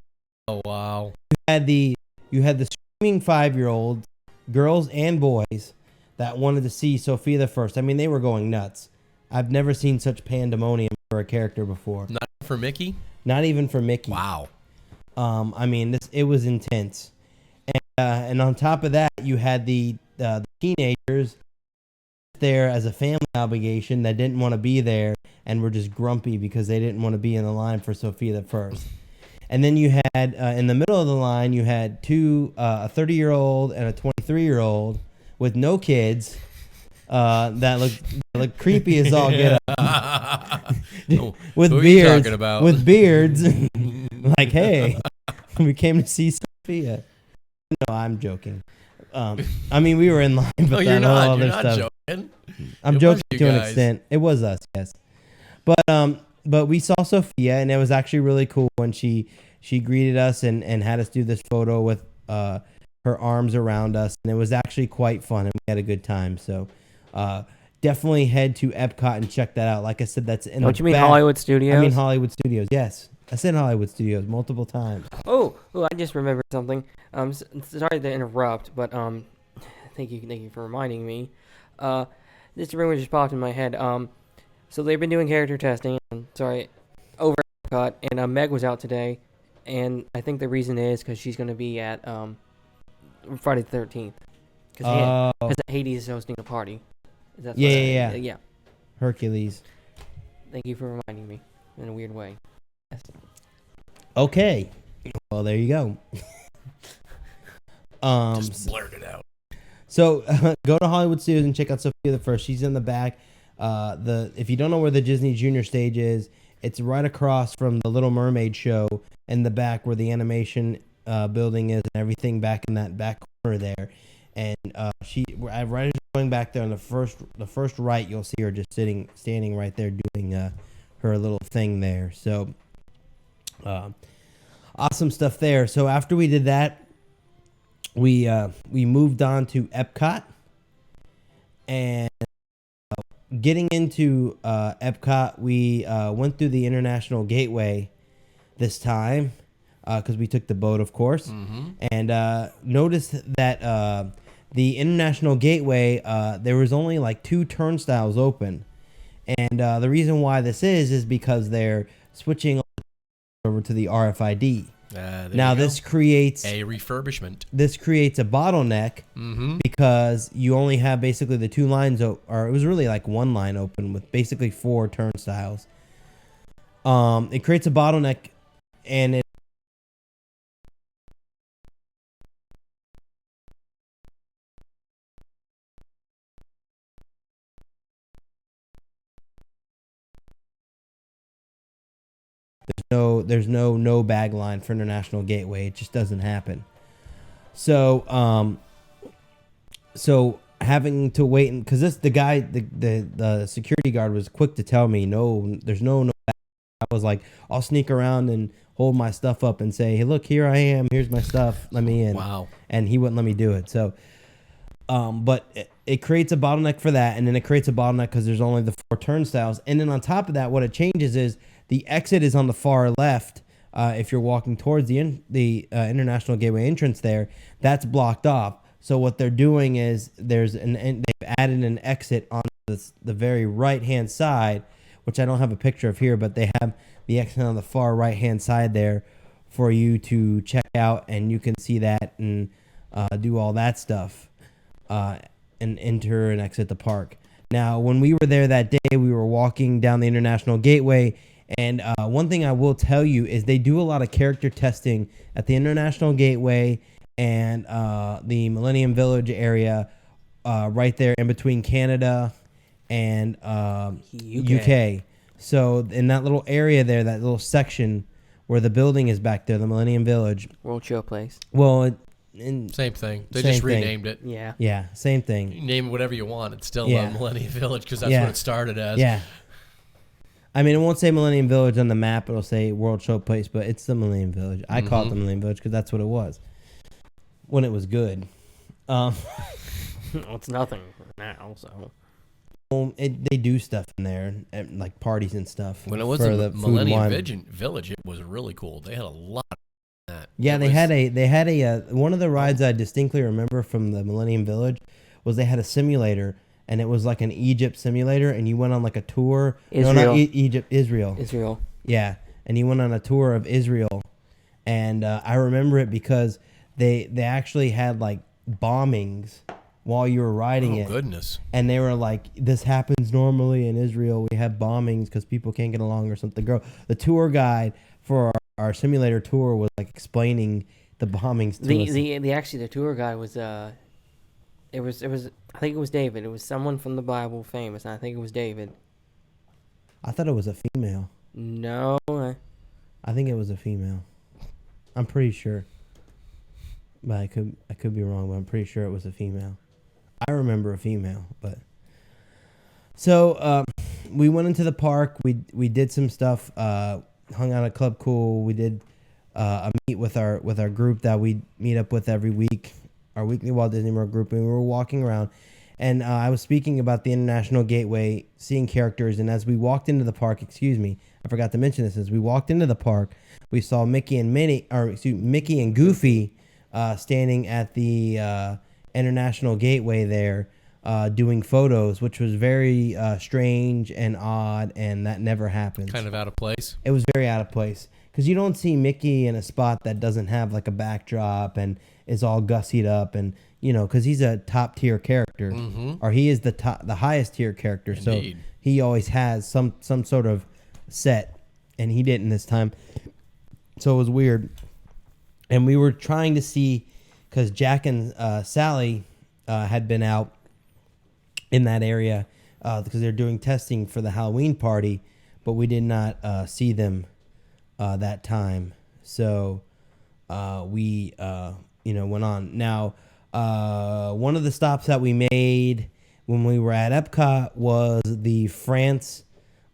Oh, wow. You had the screaming 5-year-olds, girls and boys, that wanted to see Sophia the First. I mean, they were going nuts. I've never seen such pandemonium for a character before. Not for Mickey? Not even for Mickey. Wow. I mean, it was intense. And on top of that, you had the teenagers there as a family obligation that didn't want to be there and were just grumpy because they didn't want to be in the line for Sophia the First. And then you had in the middle of the line, you had a 30-year-old and a 23-year-old with no kids that looked creepy as all get up. With Who are you beards, talking about? with beards. Like, hey, we came to see Sophia. No, I'm joking. I mean, we were in line, but No, you're that not. whole You're other not stuff. joking. I'm It joking was you to an guys. extent. It was us, yes. But we saw Sophia, and it was actually really cool when she greeted us and had us do this photo with her arms around us, and it was actually quite fun, and we had a good time. So definitely head to Epcot and check that out. Like I said, that's in Don't the you mean back. Hollywood Studios? I mean Hollywood Studios. Yes, I said Hollywood Studios multiple times. Oh, I just remembered something. Sorry to interrupt, but thank you for reminding me. This rumor just popped in my head. So they've been doing character testing. Over at Epcot, and Meg was out today, and I think the reason is because she's going to be at Friday the 13th. Because Hades is hosting a party. That's Yeah. Hercules. Thank you for reminding me in a weird way. Yes. Okay. Well, there you go. Just blurt it out. So go to Hollywood Studios and check out Sophia the First. She's in the back. If you don't know where the Disney Junior stage is, it's right across from the Little Mermaid show in the back where the animation building is and everything back in that back corner there. And right as you're going back there on the first right, you'll see her just standing right there doing her little thing there. So awesome stuff there. So after we did that, we moved on to Epcot, and getting into Epcot, we went through the International Gateway this time because we took the boat, of course, and noticed that the International Gateway, there was only like 2 turnstiles open, and the reason why this is because they're switching over to the RFID. Now this creates a refurbishment. This creates a bottleneck because you only have basically the 2 lines, or it was really like 1 line open with basically 4 turnstiles. It creates a bottleneck, and there's no bag line for International Gateway. It just doesn't happen. So having to wait, because the security guard was quick to tell me there's no bag. I was like, I'll sneak around and hold my stuff up and say, hey, look, here I am, here's my stuff, let me in. Wow. And he wouldn't let me do it. So but it creates a bottleneck for that, and then it creates a bottleneck because there's only the 4 turnstiles. And then on top of that, what it changes is the exit is on the far left. If you're walking towards the International Gateway entrance there, that's blocked off. So what they're doing is they've added an exit on the very right-hand side, which I don't have a picture of here, but they have the exit on the far right-hand side there for you to check out, and you can see that and do all that stuff and enter and exit the park. Now, when we were there that day, we were walking down the International Gateway, and one thing I will tell you is they do a lot of character testing at the International Gateway and the Millennium Village area right there in between Canada and UK. So in that little area there, that little section where the building is back there, the Millennium Village. World Show Place. Well, Same thing. They Same just thing. renamed it. Yeah. Yeah, same thing. You name it whatever you want. It's still Yeah. Millennium Village because that's Yeah. what it started as. Yeah. I mean, it won't say Millennium Village on the map. It'll say World Show Place, but it's the Millennium Village. I call it the Millennium Village because that's what it was when it was good. Well, it's nothing now, so. They do stuff in there, like parties and stuff. When it was for the Food and Millennium Wine. Village, it was really cool. They had a lot of that. Yeah, It they was- had a one of the rides I distinctly remember from the Millennium Village was they had a simulator, and it was like an Egypt simulator, and you went on like a tour. No, Israel. not Egypt, Israel. Israel. Yeah, and he went on a tour of Israel, and I remember it because they actually had like bombings while you were riding it. Oh, goodness. And they were like, this happens normally in Israel. We have bombings because people can't get along or something. The tour guide for our simulator tour was like explaining the bombings to us. The tour guide was it was I think it was David. It was someone from the Bible famous, and I think it was David. I thought it was a female. No. I think it was a female. I'm pretty sure. But I could be wrong, but I'm pretty sure it was a female. I remember a female, but so we went into the park. We did some stuff. Hung out at Club Cool. We did a meet with our group that we meet up with every week, our weekly Walt Disney World group, and we were walking around. And I was speaking about the International Gateway, seeing characters, and as we walked into the park, I forgot to mention this. As we walked into the park, we saw Mickey and Goofy standing at the International Gateway there, doing photos, which was very strange and odd, and that never happens. Kind of out of place. It was very out of place because you don't see Mickey in a spot that doesn't have like a backdrop and is all gussied up, and because he's a top tier character, or he is the highest tier character. Indeed. So he always has some sort of set, and he didn't this time. So it was weird, and we were trying to see because Jack and Sally had been out in that area because they're doing testing for the Halloween party, but we did not see them that time. So we went on. Now, one of the stops that we made when we were at Epcot was the France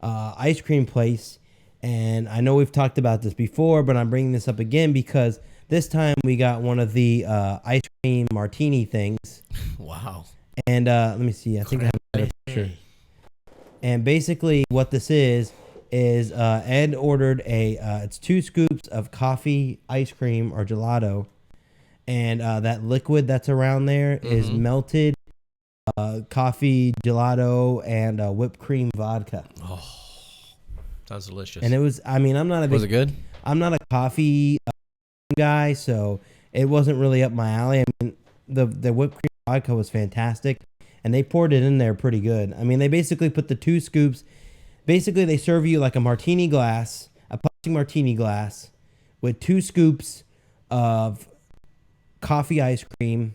ice cream place. And I know we've talked about this before, but I'm bringing this up again because this time we got one of the ice cream martini things. Wow. And let me see. I think I have a better picture. And basically what this is Ed ordered it's 2 scoops of coffee ice cream or gelato. And that liquid that's around there is melted coffee, gelato, and whipped cream vodka. Oh, sounds delicious. And it was, I'm not a big... Was it good? I'm not a coffee guy, so it wasn't really up my alley. The whipped cream vodka was fantastic, and they poured it in there pretty good. They basically put the 2 scoops. Basically, they serve you like a martini glass, a plastic martini glass, with 2 scoops of coffee ice cream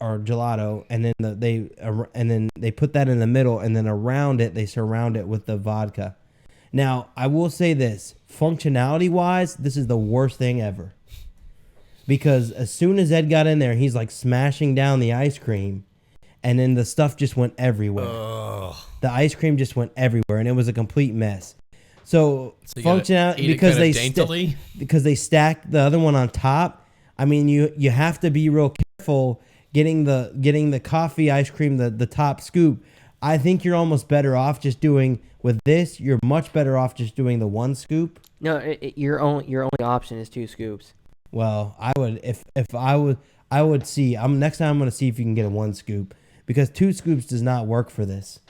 or gelato, and then they put that in the middle, and then around it they surround it with the vodka. Now, I will say this, functionality-wise, this is the worst thing ever. Because as soon as Ed got in there, he's like smashing down the ice cream, and then the stuff just went everywhere. Ugh. The ice cream just went everywhere, and it was a complete mess. So functionality, because they stacked the other one on top. You have to be real careful getting the coffee ice cream, the top scoop. I think you're almost better off just doing with this. You're much better off just doing the 1 scoop. No, your only option is 2 scoops. Well, I would if I would see. Next time I'm going to see if you can get a 1 scoop because 2 scoops does not work for this.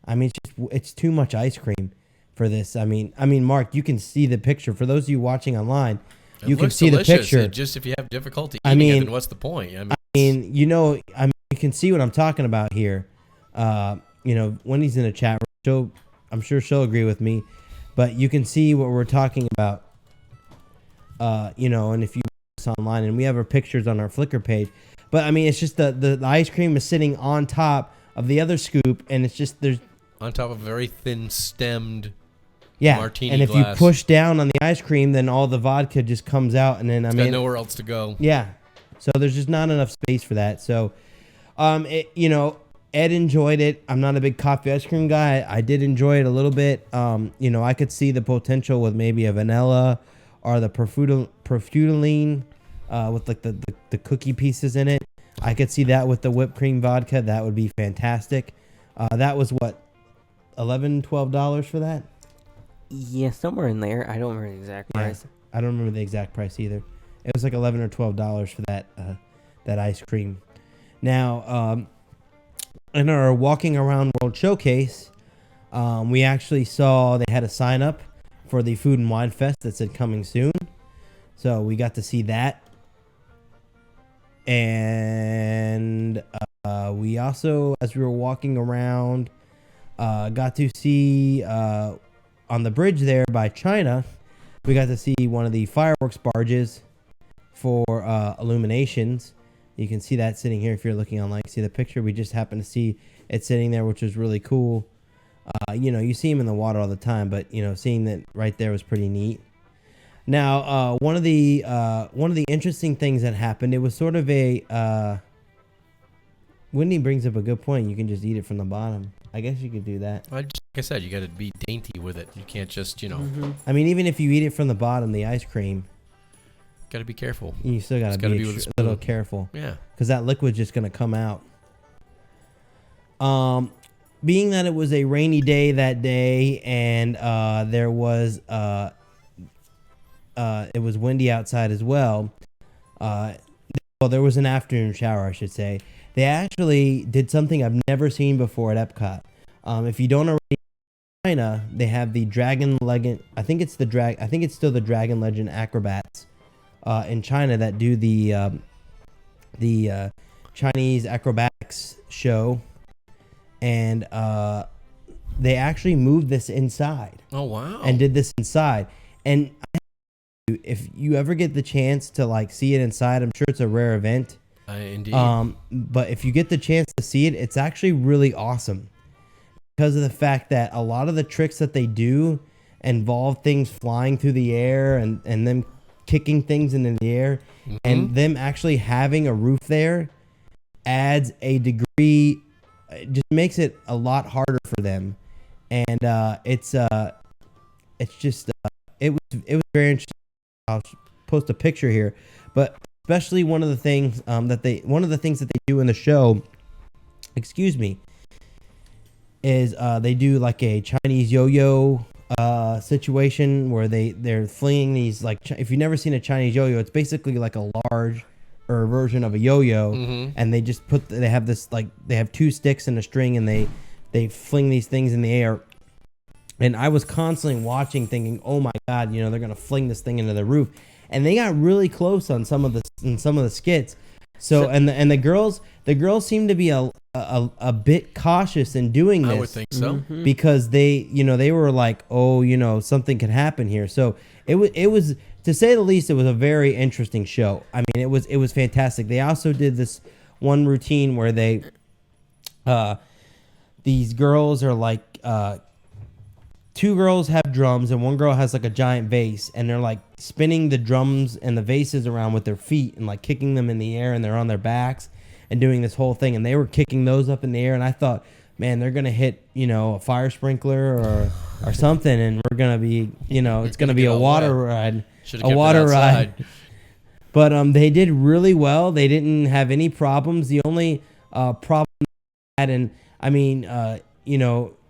It's too much ice cream for this. Mark, you can see the picture. For those of you watching online, you can see delicious. the picture. It just if you have difficulty eating it, then what's the point? You can see what I'm talking about here. Wendy's in the chat room. I'm sure she'll agree with me, but you can see what we're talking about. And if you online, and we have our pictures on our Flickr page, but it's just the ice cream is sitting on top of the other scoop, and it's just there's on top of a very thin stemmed martini and if glass. you push down on the ice cream, then all the vodka just comes out, and then it's got nowhere else to go. Yeah, so there's just not enough space for that. So, Ed enjoyed it. I'm not a big coffee ice cream guy. I did enjoy it a little bit. I could see the potential with maybe a vanilla or the profutaline with like the cookie pieces in it. I could see that with the whipped cream vodka. That would be fantastic. That was what, $11, $12 for that? Yeah, somewhere in there. I don't remember the exact price. I don't remember the exact price either. It was like $11 or $12 for that ice cream. Now, in our Walking Around World Showcase, we actually saw they had a sign up for the Food and Wine Fest that said coming soon. So we got to see that. And we also, as we were walking around, got to see on the bridge there by China, we got to see one of the fireworks barges for illuminations. You can see that sitting here if you're looking online. See the picture? We just happened to see it sitting there, which was really cool. You see them in the water all the time, but seeing that right there was pretty neat. Now, one of the interesting things that happened, it was sort of a. Wendy brings up a good point. You can just eat it from the bottom. I guess you could do that. Like I said, you got to be dainty with it. You can't just, I mean, even if you eat it from the bottom, the ice cream, got to be careful. you still got to be a little careful. Yeah. Because that liquid's just going to come out. Being that it was a rainy day that day, and there was it was windy outside as well. There was an afternoon shower, I should say. They actually did something I've never seen before at Epcot. If you don't already know, China, they have the Dragon Legend. I think it's still the Dragon Legend acrobats in China that do the Chinese acrobatics show, and they actually moved this inside. Oh wow! And did this inside. And if you ever get the chance to see it inside, I'm sure it's a rare event. Indeed. But if you get the chance to see it, it's actually really awesome because of the fact that a lot of the tricks that they do involve things flying through the air and them kicking things into the air, and them actually having a roof there adds a degree. It just makes it a lot harder for them, and it was very interesting. I'll post a picture here, but especially one of the things that they do in the show, is they do like a Chinese yo-yo situation where they're flinging these, if you've never seen a Chinese yo-yo, it's basically like a large version of a yo-yo, and they just they have this they have two sticks and a string, and they fling these things in the air. And I was constantly watching, thinking, "Oh my God, they're gonna fling this thing into the roof." And they got really close on some of the skits. So and the girls seem to be a bit cautious in doing this. I would think so, because they were like, "Oh, something could happen here." So it was, to say the least, it was a very interesting show. I mean, it was fantastic. They also did this one routine where these girls are two girls have drums and one girl has a giant vase, and they're spinning the drums and the vases around with their feet and kicking them in the air, and they're on their backs and doing this whole thing, and they were kicking those up in the air, and I thought, man, they're gonna hit a fire sprinkler or something, and we're gonna be it's gonna be a water ride. But they did really well. They didn't have any problems. The only problem they had, and I mean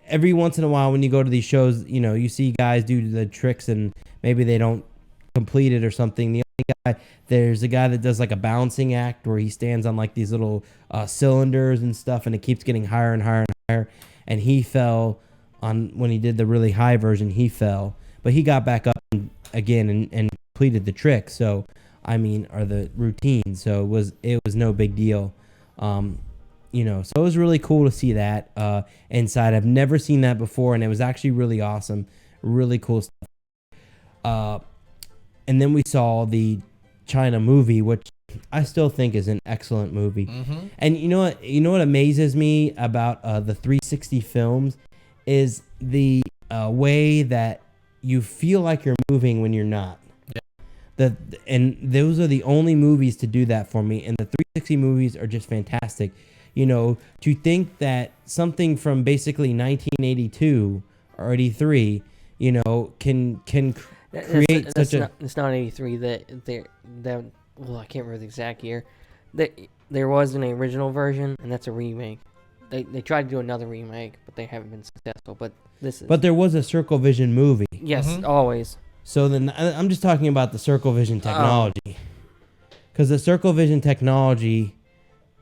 every once in a while when you go to these shows, you see guys do the tricks and maybe they don't complete it or something. There's a guy that does a balancing act where he stands on these little cylinders and stuff, and it keeps getting higher and higher and higher. And he fell when he did the really high version. He fell, but he got back up again and completed the trick. So or the routine. So it was no big deal. So it was really cool to see that inside. I've never seen that before, and it was actually really awesome. Really cool stuff. And then we saw the China movie, which I still think is an excellent movie. And you know what amazes me about the 360 films is the way that you feel like you're moving when you're not. And those are the only movies to do that for me. And the 360 movies are just fantastic. To think that something from basically 1982 or 83, can create It's not 83. Well, I can't remember the exact year. There was an original version, and that's a remake. They tried to do another remake, but they haven't been successful. But this is. But there was a Circle Vision movie. Yes, always. So then I'm just talking about the Circle Vision technology, because the Circle Vision technology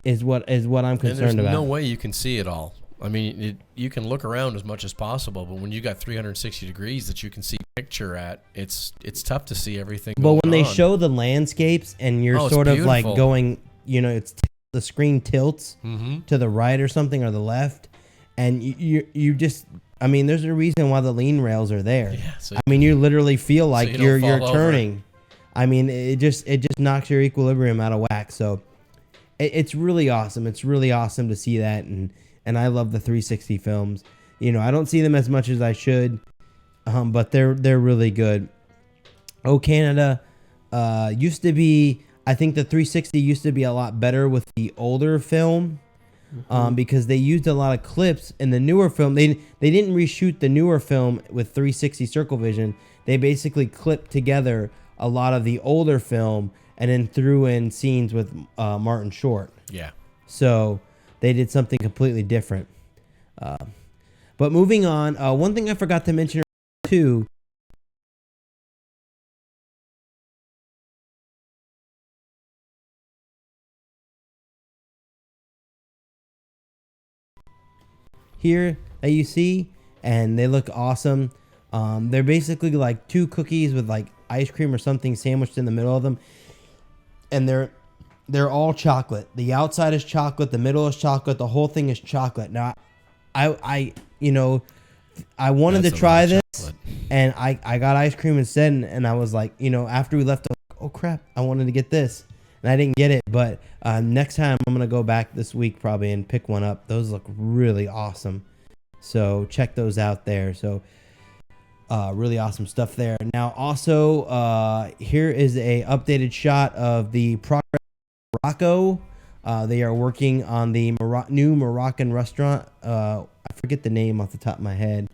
is what I'm concerned about. There's no way you can see it all. I mean, you can look around as much as possible, but when you got 360 degrees that you can see picture at, it's tough to see everything. But when they on. show the landscapes and you're Oh, it's sort of like beautiful. going, it's the screen tilts Mm-hmm. to the right or something or the left, and you just, I mean, there's a reason why the lean rails are there. Yeah, so I mean, you literally feel like you don't you're fall over. turning. I mean, it just knocks your equilibrium out of whack. So it's really awesome. It's really awesome to see that, and I love the 360 films. I don't see them as much as I should, but they're really good. Oh Canada used to be. I think the 360 used to be a lot better with the older film. Because they used a lot of clips in the newer film. They didn't reshoot the newer film with 360 circle vision. They basically clipped together a lot of the older film and then threw in scenes with Martin Short. Yeah. So they did something completely different. But moving on, one thing I forgot to mention too. Here that you see, and they look awesome. They're basically like two cookies with like ice cream or something sandwiched in the middle of them, and they're all chocolate. The outside is chocolate, the middle is chocolate, the whole thing is chocolate. Now, I wanted That's to a try lot of this, chocolate. and I got ice cream instead, and I was like, after we left, I was like, oh crap, I wanted to get this. And I didn't get it, but next time I'm going to go back this week probably and pick one up. Those look really awesome. So check those out there. So really awesome stuff there. Now also here is a updated shot of the progress of Morocco. They are working on the new Moroccan restaurant. I forget the name off the top of my head,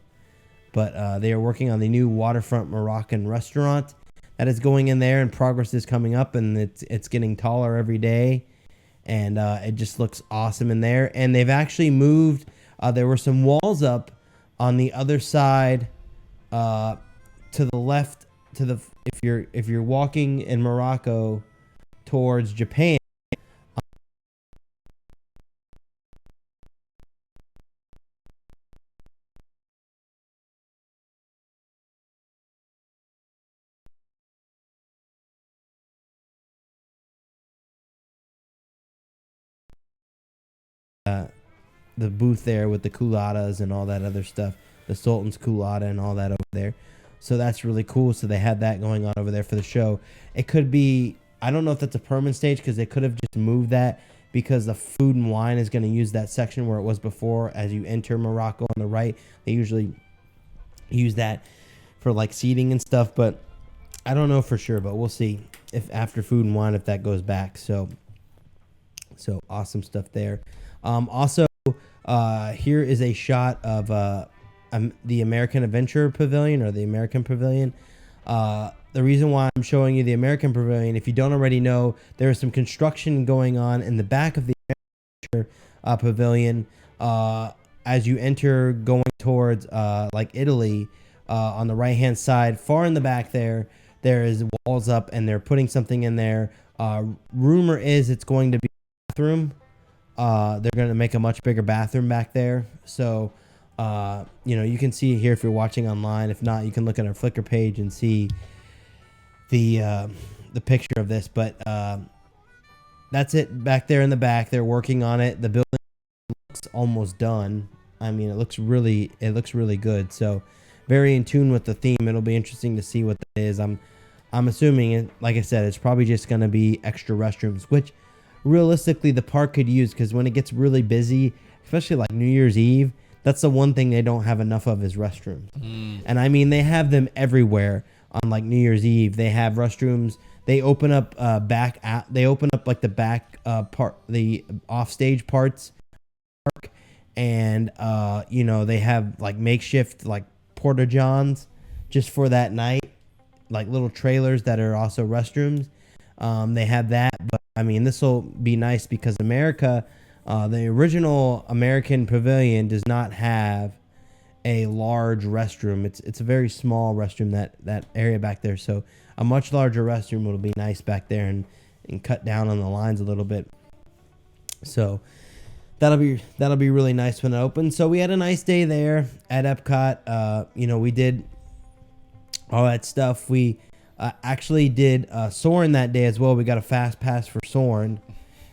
but they are working on the new waterfront Moroccan restaurant that is going in there, and progress is coming up, and it's getting taller every day, and it just looks awesome in there. And they've actually moved. There were some walls up on the other side, to the left, if you're walking in Morocco towards Japan. The booth there with the culottes and all that other stuff, the Sultan's culotta and all that over there. So that's really cool. So they had that going on over there for the show. It could be, I don't know if that's a permanent stage, because they could have just moved that, because the food and wine is going to use that section where it was before. As you enter Morocco on the right, they usually use that for like seating and stuff, but I don't know for sure, but we'll see if after food and wine, if that goes back. So awesome stuff there. Also, here is a shot of the American Adventure Pavilion, or the American Pavilion. The reason why I'm showing you the American Pavilion, if you don't already know, there is some construction going on in the back of the Adventure Pavilion. As you enter going towards like Italy, on the right-hand side, far in the back there is walls up, and they're putting something in there. Rumor is it's going to be a bathroom. They're going to make a much bigger bathroom back there. So, you can see it here if you're watching online. If not, you can look at our Flickr page and see the picture of this. But that's it back there in the back. They're working on it. The building looks almost done. I mean, it looks really good. So, very in tune with the theme. It'll be interesting to see what that is. I'm assuming, like I said, it's probably just going to be extra restrooms, which realistically the park could use, because when it gets really busy, especially like New Year's Eve, that's the one thing they don't have enough of is restrooms. And I mean, they have them everywhere on like New Year's Eve. They have restrooms. They open up they open up like the back part, the offstage parts, and they have like makeshift like porta johns just for that night, like little trailers that are also restrooms. They have that, but I mean, this will be nice because America, the original American Pavilion does not have a large restroom. It's a very small restroom, that area back there. So a much larger restroom will be nice back there, and cut down on the lines a little bit. So that'll be really nice when it opens. So we had a nice day there at Epcot. We did all that stuff. We actually did Soarin' that day as well. We got a fast pass for Soarin'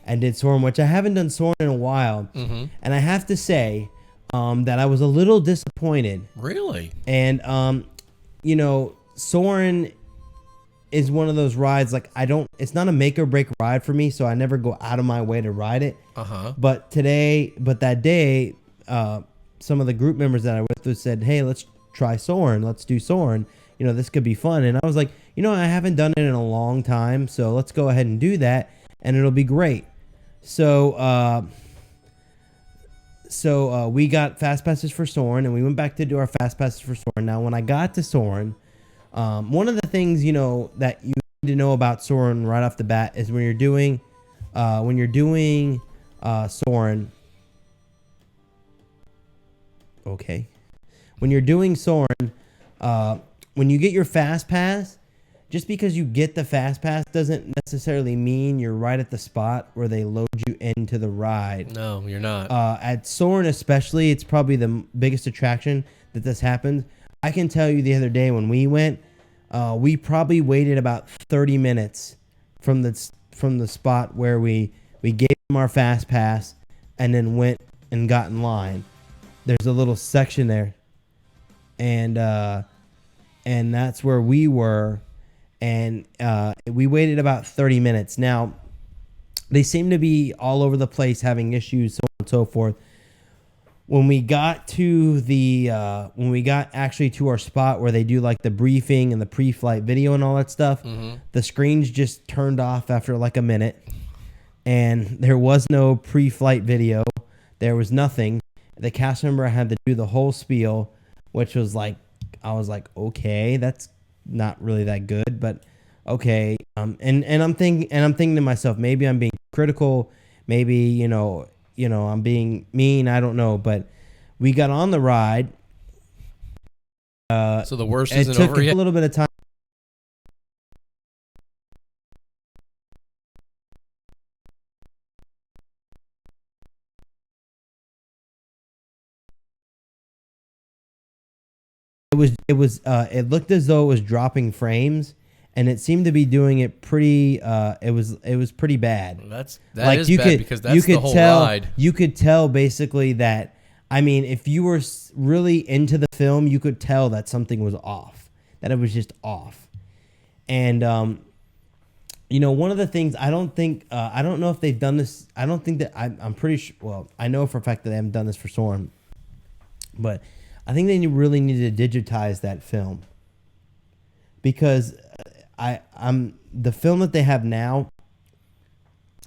and did Soarin', which I haven't done Soarin' in a while. Mm-hmm. And I have to say that I was a little disappointed. Really? And Soarin' is one of those rides it's not a make or break ride for me, so I never go out of my way to ride it. But that day, some of the group members that I went with said, "Hey, let's try Soarin'. Let's do Soarin'. This could be fun." And I was like, I haven't done it in a long time, so let's go ahead and do that, and it'll be great. So we got fast passes for Soarin', and we went back to do our fast passes for Soarin'. Now, when I got to Soarin', one of the things that you need to know about Soarin' right off the bat is when you're doing Soarin'. Okay, when you're doing Soarin', when you get your fast pass, just because you get the fast pass doesn't necessarily mean you're right at the spot where they load you into the ride. No, you're not. At Soarin' especially, it's probably the biggest attraction that this happens. I can tell you the other day when we went, we probably waited about 30 minutes from the spot where we gave them our fast pass and then went and got in line. There's a little section there, and that's where we were, and we waited about 30 minutes. Now, they seem to be all over the place having issues, so on and so forth. When we got actually to our spot where they do like the briefing and the pre-flight video and all that stuff, the screens just turned off after like a minute, and there was no pre-flight video. There was nothing. The cast member had to do the whole spiel, which was like, I was like, okay, that's not really that good, but okay. And I'm thinking to myself, maybe I'm being critical, maybe I'm being mean, I don't know, but we got on the ride. So the worst it isn't took over yet? a little bit of time. It looked as though it was dropping frames, and it seemed to be doing it pretty. It was pretty bad. That is bad because that's the whole ride. You could tell basically that. I mean, if you were really into the film, you could tell that something was off. That it was just off. And one of the things I don't know if they've done this. I don't think that I'm pretty sure. Well, I know for a fact that they haven't done this for Soarin', but I think they really need to digitize that film, because the film that they have now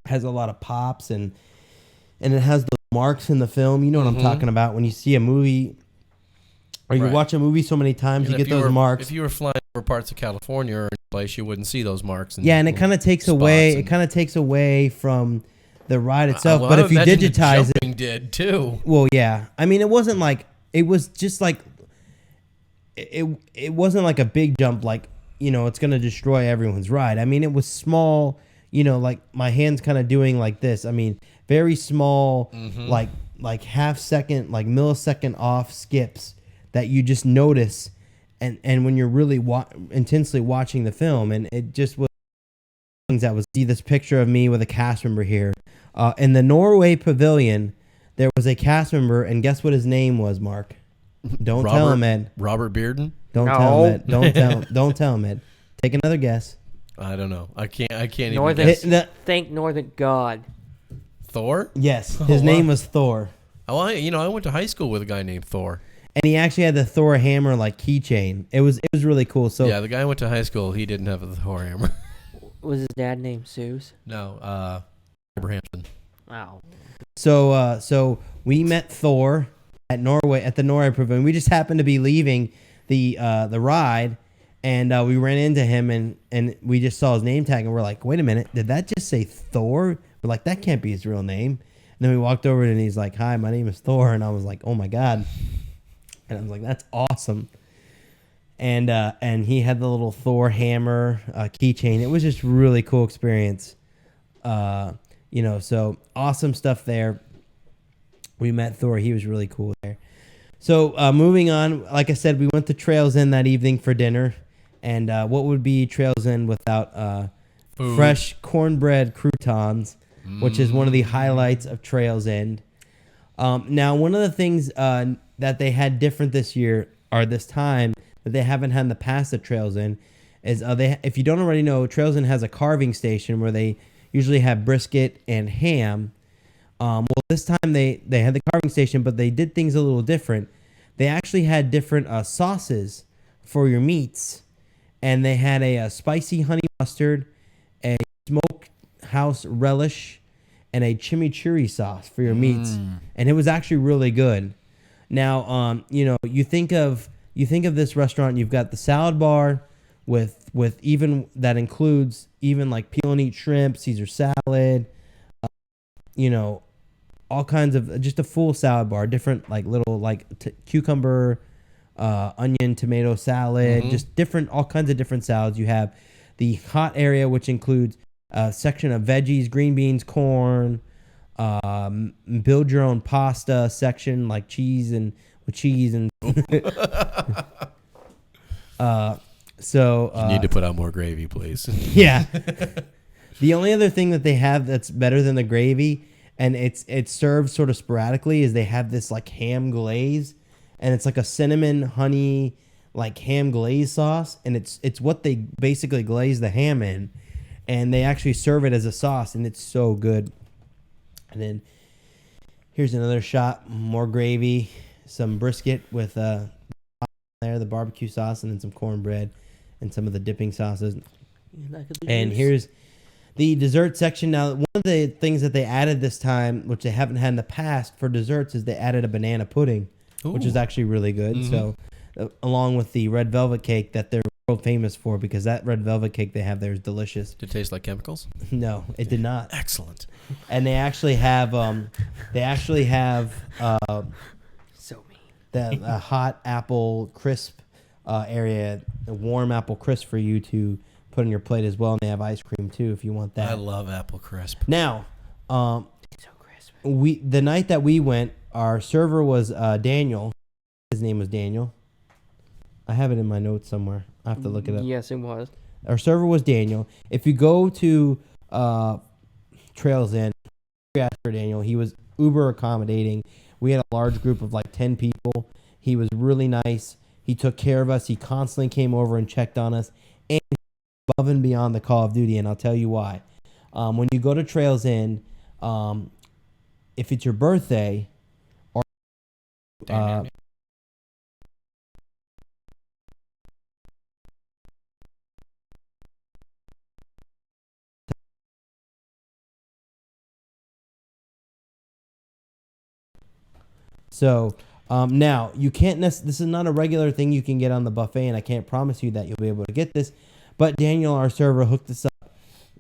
has a lot of pops and it has the marks in the film. You know what I'm talking about when you see a movie or you watch a movie so many times, you get those marks. If you were flying over parts of California or any place, you wouldn't see those marks. And it kind of takes away. It kind of takes away from the ride itself. But if you digitize it, did too. Well, yeah. I mean, it wasn't like. It was just like it wasn't like a big jump like, it's going to destroy everyone's ride. I mean, it was small, like my hand's kind of doing like this. I mean, very small, like half second, like millisecond off skips that you just notice. And when you're really intensely watching the film, and it just was things that was, see this picture of me with a cast member here. In the Norway pavilion, there was a cast member, and guess what his name was, Mark? Don't tell him, Ed. Robert Bearden? Don't tell him, Ed. Don't tell him, Ed. Take another guess. I don't know. I can't even guess. Thank Northern God. Thor? Yes, his name was Thor. Oh, I went to high school with a guy named Thor. And he actually had the Thor hammer like keychain. It was really cool. So yeah, the guy I went to high school, he didn't have a Thor hammer. Was his dad named Seuss? No, Abrahamson. Wow. So we met Thor at the Norway Pavilion. We just happened to be leaving the ride, and we ran into him, and we just saw his name tag, and we're like, wait a minute, did that just say Thor? We're like, that can't be his real name. And then we walked over, and he's like, hi, my name is Thor, and I was like, oh my God, and I was like, that's awesome. And he had the little Thor hammer keychain. It was just really cool experience. So awesome stuff there. We met Thor. He was really cool there. So moving on, like I said, we went to Trails End that evening for dinner. And what would be Trails End without fresh cornbread croutons, which is one of the highlights of Trails End. Now, one of the things that they had different this year, or this time, that they haven't had in the past at Trails End, is if you don't already know, Trails End has a carving station where they usually have brisket and ham. Well, this time they had the carving station, but they did things a little different. They actually had different sauces for your meats, and they had a spicy honey mustard, a smokehouse relish, and a chimichurri sauce for your meats, and it was actually really good. Now, you think of this restaurant, you've got the salad bar with even that includes even like peel and eat shrimp, Caesar salad, all kinds of just a full salad bar, different like little like cucumber, onion, tomato salad, just different, all kinds of different salads. You have the hot area, which includes a section of veggies, green beans, corn, build your own pasta section like cheese and so you need to put out more gravy, please. Yeah. The only other thing that they have that's better than the gravy, and it's served sort of sporadically, is they have this like ham glaze, and it's like a cinnamon honey like ham glaze sauce, and it's what they basically glaze the ham in, and they actually serve it as a sauce, and it's so good. And then here's another shot, more gravy, some brisket with the barbecue sauce, and then some cornbread and some of the dipping sauces. And here's the dessert section. Now, one of the things that they added this time, which they haven't had in the past for desserts, is they added a banana pudding, which is actually really good. So, along with the red velvet cake that they're world famous for, because that red velvet cake they have there is delicious. Did it taste like chemicals? No, it did not. Excellent. And they actually have So mean. the hot apple crisp area, a warm apple crisp for you to put on your plate as well, and they have ice cream too if you want that. I love apple crisp. Now, So crisp. the night that we went, our server was Daniel. His name was Daniel. I have it in my notes somewhere. I have to look it up. Yes, it was. Our server was Daniel. If you go to Trails End, ask for Daniel. He was uber accommodating. We had a large group of like 10 people. He was really nice. He took care of us. He constantly came over and checked on us, and above and beyond the Call of Duty. And I'll tell you why. When you go to Trails End, if it's your birthday, or so now you can't. This is not a regular thing you can get on the buffet, and I can't promise you that you'll be able to get this. But Daniel, our server, hooked us up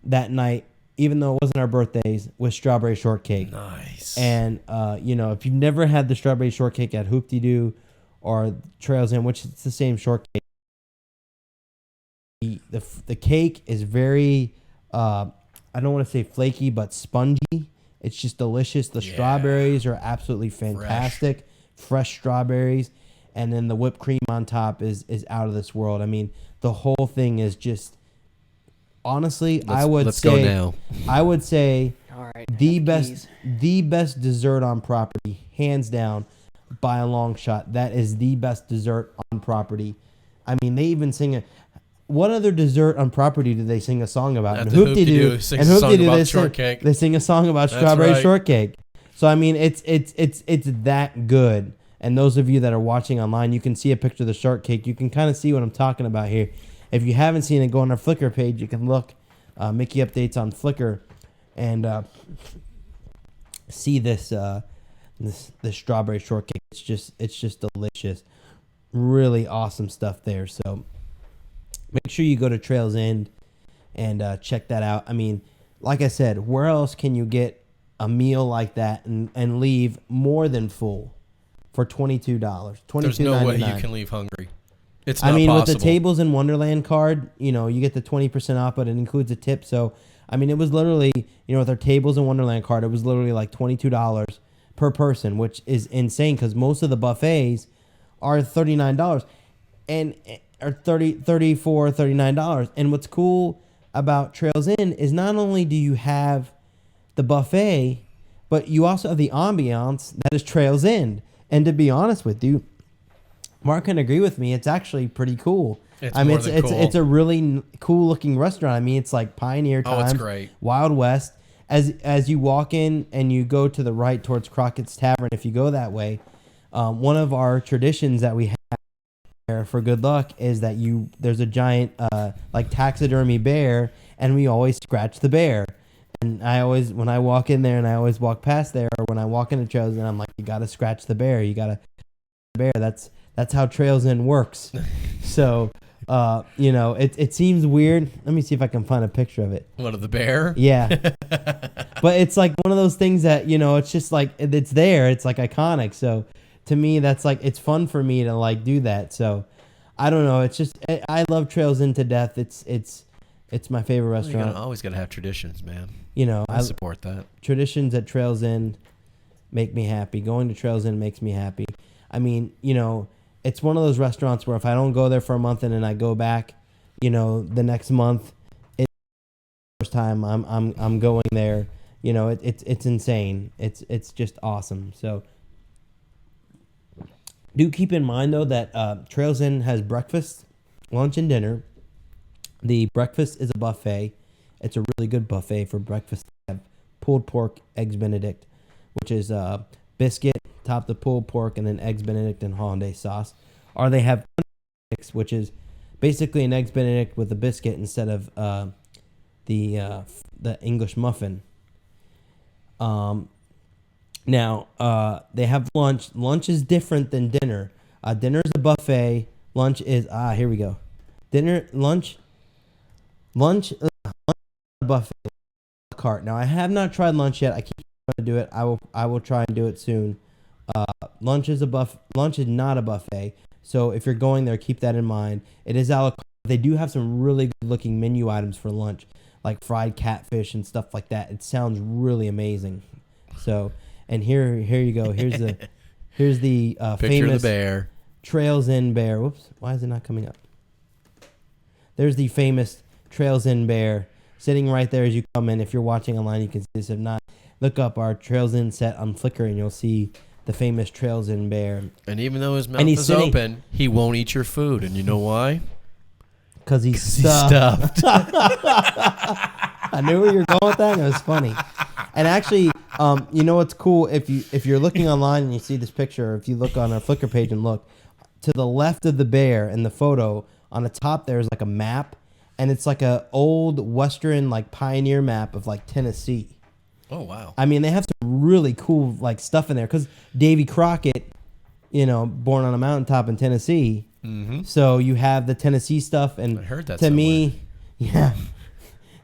that night, even though it wasn't our birthdays, with strawberry shortcake. Nice. And if you've never had the strawberry shortcake at Hoop-de-Doo or Trails End, which it's the same shortcake, the cake is very I don't want to say flaky, but spongy. It's just delicious. The strawberries are absolutely fantastic. Fresh strawberries. And then the whipped cream on top is out of this world. I mean, the whole thing is just, honestly, I would say All right. the best dessert on property, hands down, by a long shot. That is the best dessert on property. I mean, they even sing what other dessert on property do they sing a song about? And Hoop-de-Doo sings a song about shortcake. They sing a song about strawberry shortcake. So I mean, it's that good. And those of you that are watching online, you can see a picture of the shortcake. You can kind of see what I'm talking about here. If you haven't seen it, go on our Flickr page. You can look Mickey Updates on Flickr and see this strawberry shortcake. It's just delicious. Really awesome stuff there. So make sure you go to Trails End and check that out. I mean, like I said, where else can you get a meal like that and leave more than full for $22? There's no way you can leave hungry. It's not I mean, possible. with the Tables in Wonderland card, you get the 20% off, but it includes a tip. So, I mean, it was literally, with our Tables in Wonderland card, it was literally like $22 per person, which is insane because most of the buffets are $39 and or $34, $39. And what's cool about Trails Inn is not only do you have the buffet, but you also have the ambiance that is Trails Inn. And to be honest with you, Mark can agree with me. It's actually pretty cool. It's I mean, more than cool. it's a really cool looking restaurant. I mean, it's like Pioneer Oh, times, it's great. Wild West. As you walk in and you go to the right towards Crockett's Tavern, if you go that way, one of our traditions that we have there for good luck is that there's a giant like taxidermy bear, and we always scratch the bear. And I always, when I walk in there and I always walk past there, or when I walk into Trails Inn, I'm like, you got to scratch the bear. You got to bear. That's how Trails Inn works. So, you know, it seems weird. Let me see if I can find a picture of it. What, of the bear? Yeah. But it's like one of those things that, you know, it's just like, it's there. It's like iconic. So to me, that's like, it's fun for me to like do that. So I don't know. It's just, I love Trails Inn to death. It's my favorite restaurant. Always got to have traditions, man. You know, I support that. Traditions at Trails Inn make me happy. Going to Trails Inn makes me happy. I mean, you know, it's one of those restaurants where if I don't go there for a month and then I go back, you know, the next month, it's the first time I'm going there. You know, it's insane. It's just awesome. So do keep in mind though that Trails Inn has breakfast, lunch, and dinner. The breakfast is a buffet. It's a really good buffet for breakfast. They have pulled pork, eggs Benedict, which is biscuit topped with pulled pork and then eggs Benedict and hollandaise sauce. Or they have which is basically an eggs Benedict with a biscuit instead of the English muffin. Now they have lunch. Lunch is different than dinner. Dinner is a buffet. Lunch is here we go. Lunch buffet cart. Now I have not tried lunch yet. I keep trying to do it. I will try and do it soon. Lunch is not a buffet. So if you're going there, keep that in mind. It is a la carte. They do have some really good looking menu items for lunch, like fried catfish and stuff like that. It sounds really amazing. So, and here you go. Here's the Picture famous of the bear. Trails Inn bear. Whoops, why is it not coming up? There's the famous Trails Inn bear sitting right there as you come in. If you're watching online, you can see this. If not, look up our Trails Inn set on Flickr and you'll see the famous Trails Inn bear. And even though his mouth is open, he won't eat your food. And you know why? Because he's stuffed. I knew where you were going with that, and it was funny. And actually, you know what's cool? If you're looking online and you see this picture, or if you look on our Flickr page and look, to the left of the bear in the photo, on the top there's like a map, and it's like a old Western like pioneer map of like Tennessee. Oh, wow. I mean, they have some really cool like stuff in there because Davy Crockett, you know, born on a mountaintop in Tennessee. Mm-hmm. So you have the Tennessee stuff, and I heard that to somewhere. me, yeah,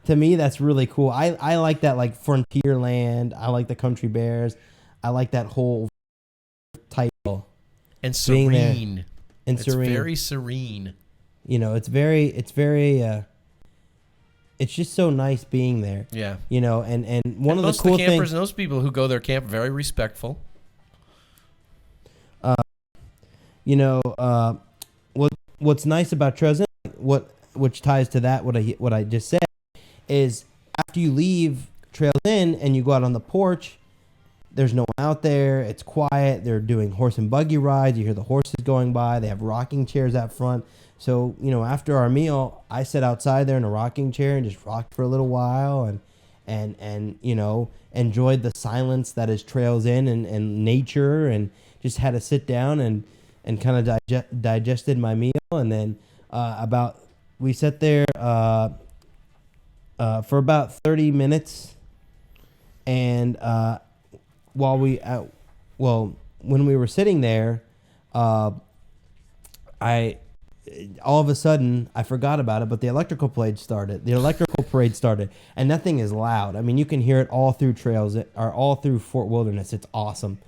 to me that's really cool. I like that like frontier land. I like the country bears. I like that whole title. And being there. serene. And It's serene. very serene. You know, it's just so nice being there. Yeah. You know, and one And of most the cool of the campers things. and those people who go there camp are very respectful. You know, what's nice about Trails Inn, which ties to that what I just said, is after you leave Trails Inn and you go out on the porch, there's no one out there. It's quiet. They're doing horse and buggy rides. You hear the horses going by. They have rocking chairs out front. So, you know, after our meal, I sat outside there in a rocking chair and just rocked for a little while and you know, enjoyed the silence that is Trails Inn and nature, and just had to sit down and kind of digested my meal. And then we sat there for about 30 minutes. And when we were sitting there, all of a sudden I forgot about it, but the electrical parade started. And that thing is loud. I mean, you can hear it all through all through Fort Wilderness. It's awesome.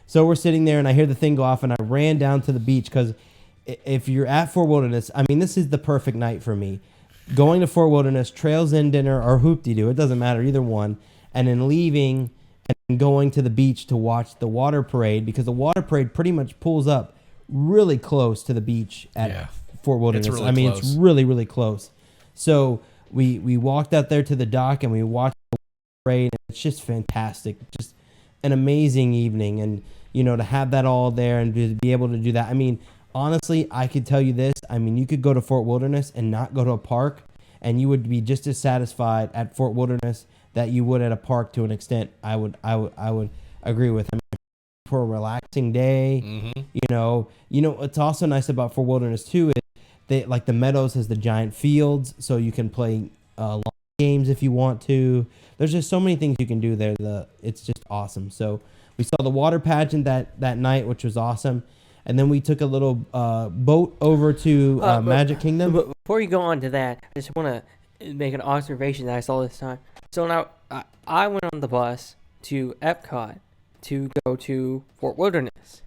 So we're sitting there and I hear the thing go off, and I ran down to the beach because if you're at Fort Wilderness, I mean, this is the perfect night for me. Going to Fort Wilderness, Trails Inn dinner or hoop-de-doo, it doesn't matter, either one, and then leaving and going to the beach to watch the water parade, because the water parade pretty much pulls up really close to the beach at Fort Wilderness. really I mean, close. it's really, really close. So we walked out there to the dock and we watched the parade. And it's just fantastic. Just an amazing evening. And, you know, to have that all there and to be able to do that. I mean, honestly, I could tell you this. I mean, you could go to Fort Wilderness and not go to a park, and you would be just as satisfied at Fort Wilderness that you would at a park to an extent. I would agree with. I mean, for a relaxing day, you know, what's also nice about Fort Wilderness too is they, like, the Meadows has the giant fields, so you can play long games if you want to. There's just so many things you can do there. It's just awesome. So we saw the water pageant that night, which was awesome. And then we took a little boat over to Magic Kingdom. But before you go on to that, I just want to make an observation that I saw this time. So now I went on the bus to Epcot to go to Fort Wilderness.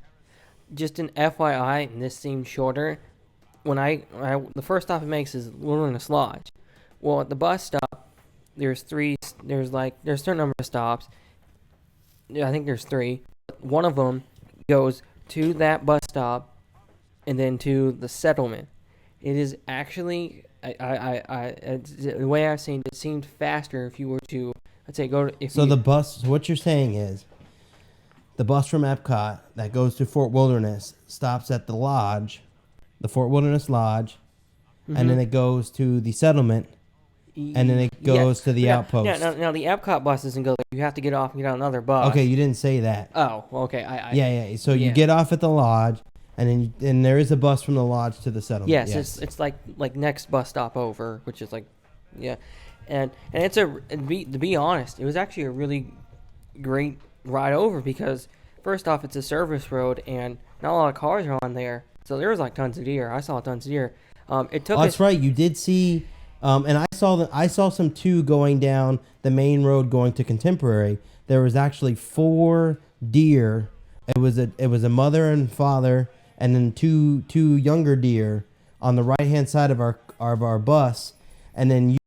Just an FYI, and this seemed shorter. When the first stop it makes is Wilderness Lodge. Well, at the bus stop, there's a certain number of stops. Yeah, I think there's 3. One of them goes to that bus stop and then to the settlement. It is actually, the way I've seen it, seemed faster if you were to, let's say, go to. So the bus, what you're saying is, the bus from Epcot that goes to Fort Wilderness stops at the lodge, the Fort Wilderness Lodge, and then it goes to the settlement, and then it goes to the outpost. Now the Epcot bus doesn't go there. You have to get off and get on another bus. Okay, you didn't say that. Oh, okay. Yeah. So you get off at the lodge, and then there is a bus from the lodge to the settlement. Yes. It's like next bus stop over, which is like, yeah, and it's to be honest, it was actually a really great ride over, because first off, it's a service road and not a lot of cars are on there, so there was like tons of deer. I saw tons of deer. It took. That's right. You did see. And I saw some too going down the main road going to Contemporary. There was actually 4 deer. It was a mother and father, and then two younger deer on the right hand side of our bus, and then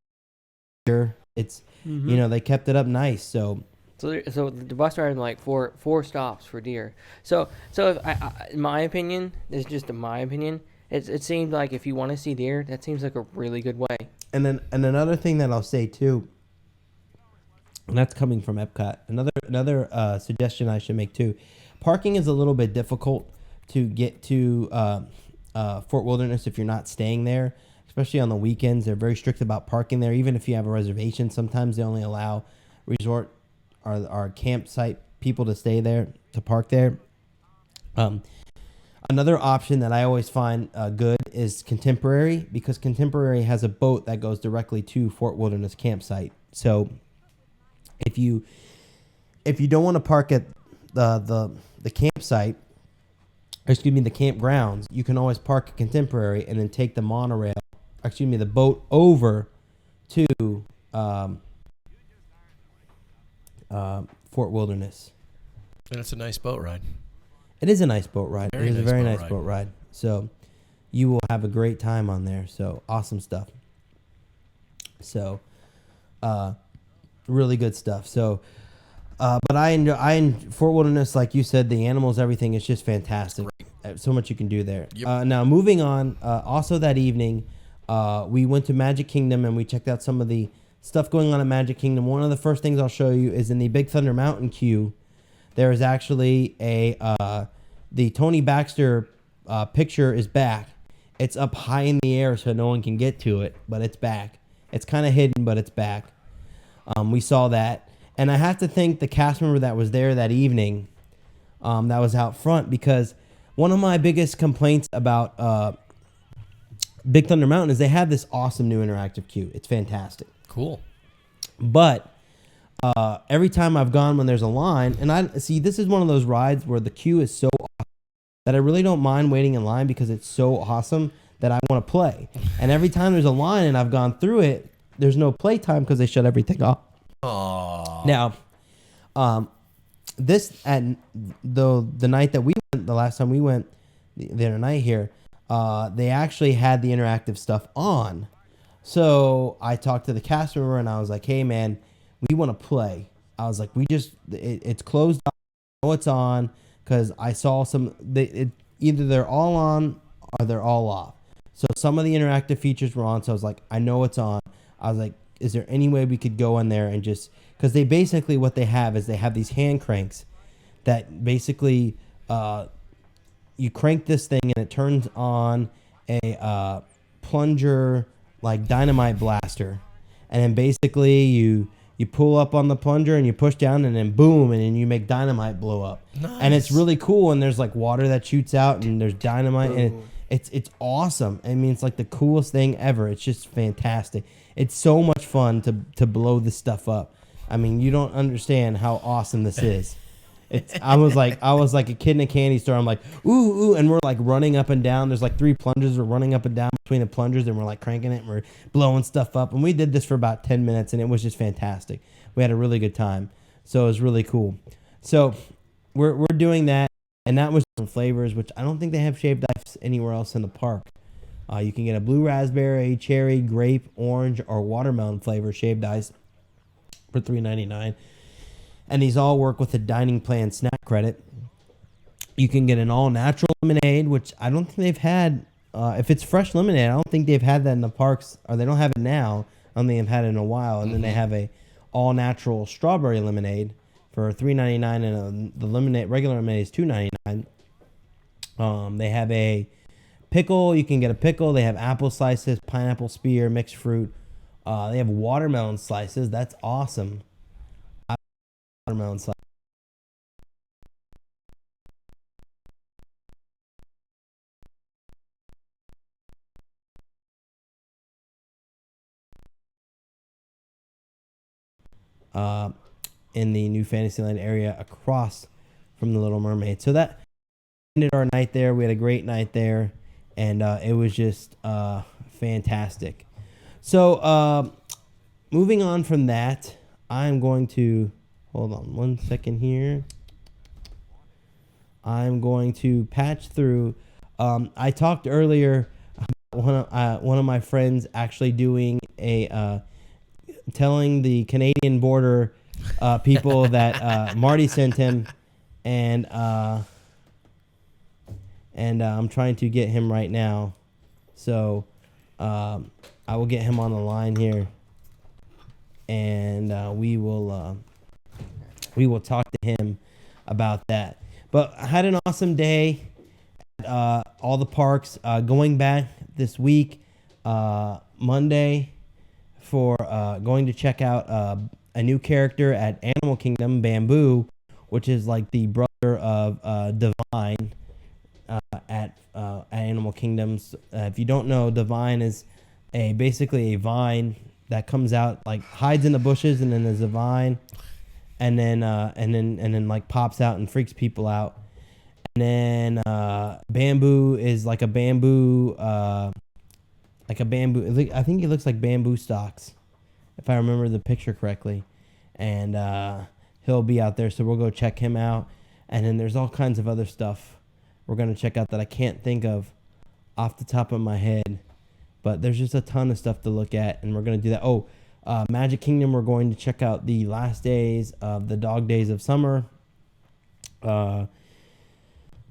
it's you know, they kept it up nice. So the bus ride had like four stops for deer. So if in my opinion, it's just in my opinion, it seemed like if you want to see deer, that seems like a really good way. And another thing that I'll say too, and that's coming from Epcot. Another suggestion I should make too. Parking is a little bit difficult to get to Fort Wilderness if you're not staying there, especially on the weekends. They're very strict about parking there. Even if you have a reservation, sometimes they only allow resort or campsite people to stay there, to park there. Another option that I always find good is Contemporary, because Contemporary has a boat that goes directly to Fort Wilderness campsite. So if you don't want to park at the campsite, the campgrounds, you can always park at Contemporary and then take the the boat over to Fort Wilderness. And it's a nice boat ride. It is a nice boat ride. It is a very nice ride. boat ride. So you will have a great time on there. So awesome stuff. So really good stuff. So but I enjoy Fort Wilderness, like you said, the animals, everything is just fantastic. So much you can do there. Yep. Now moving on, also that evening, we went to Magic Kingdom and we checked out some of the stuff going on at Magic Kingdom. One of the first things I'll show you is in the Big Thunder Mountain queue. There is actually the Tony Baxter picture is back. It's up high in the air so no one can get to it, but it's back. It's kind of hidden, but it's back. We saw that. And I have to thank the cast member that was there that evening, that was out front, because one of my biggest complaints about Big Thunder Mountain is they have this awesome new interactive queue. It's fantastic. Cool. But every time I've gone when there's a line, and I see this is one of those rides where the queue is so awesome that I really don't mind waiting in line because it's so awesome that I want to play. And every time there's a line and I've gone through it, there's no play time because they shut everything off. Aww. Now, this at the night that we went, the last time we went, the other night here, they actually had the interactive stuff on. So I talked to the cast member and I was like, "Hey man, we want to play. I was like, it's closed up. I know it's on because I saw either they're all on or they're all off. So some of the interactive features were on. So I was like, I know it's on. I was like, is there any way we could go in there and just, because they basically, what they have is they have these hand cranks that basically, you crank this thing and it turns on a plunger, like dynamite blaster. And then basically you pull up on the plunger and you push down and then boom, and then you make dynamite blow up. Nice. And it's really cool, and there's like water that shoots out and there's dynamite and it's awesome. I mean, it's like the coolest thing ever. It's just fantastic. It's so much fun to blow this stuff up. I mean, you don't understand how awesome this is. I was like a kid in a candy store. I'm like, ooh, and we're like running up and down. There's like 3 plungers. We're running up and down between the plungers, and we're like cranking it, and we're blowing stuff up. And we did this for about 10 minutes, and it was just fantastic. We had a really good time. So it was really cool. So we're doing that, and that was different flavors, which I don't think they have shaved ice anywhere else in the park. You can get a blue raspberry, cherry, grape, orange, or watermelon flavor shaved ice for $3.99. And these all work with a dining plan snack credit. You can get an all-natural lemonade, which I don't think they've had. If it's fresh lemonade, I don't think they've had that in the parks, or they don't have it now. I don't think they've had it in a while. And then they have a all-natural strawberry lemonade for $3.99, and the lemonade, regular lemonade, is $2.99. They have a pickle. You can get a pickle. They have apple slices, pineapple spear, mixed fruit. They have watermelon slices. That's awesome. Watermelon slice. In the new Fantasyland area across from the Little Mermaid. So that ended our night there. We had a great night there, and it was just fantastic. So moving on from that, I'm going to hold on one second here. I'm going to patch through. I talked earlier about one of my friends actually doing telling the Canadian border people that Marty sent him, and I'm trying to get him right now. So I will get him on the line here, and we will talk to him about that. But I had an awesome day at all the parks. Going back this week, Monday, for going to check out a new character at Animal Kingdom, Bamboo, which is like the brother of Divine at Animal Kingdoms. If you don't know, Divine is basically a vine that comes out, like hides in the bushes, and then there's a vine, and then like pops out and freaks people out. And then Bamboo is like a bamboo. I think he looks like bamboo stalks, if I remember the picture correctly. And he'll be out there, so we'll go check him out. And then there's all kinds of other stuff we're going to check out that I can't think of off the top of my head. But there's just a ton of stuff to look at, and we're going to do that. Oh, Magic Kingdom, we're going to check out the last days of the Dog Days of Summer. We're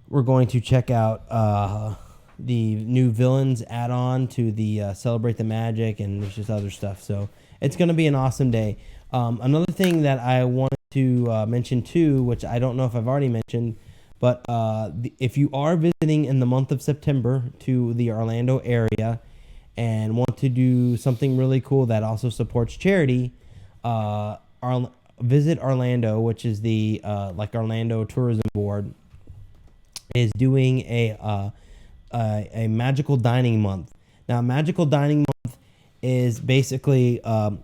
going to check out the new Villains add-on to the Celebrate the Magic, and there's just other stuff. So it's going to be an awesome day. Another thing that I wanted to mention too, which I don't know if I've already mentioned, but if you are visiting in the month of September to the Orlando area and want to do something really cool that also supports charity, Visit Orlando, which is the like Orlando Tourism Board, is doing a magical dining month. Now, magical dining month is basically a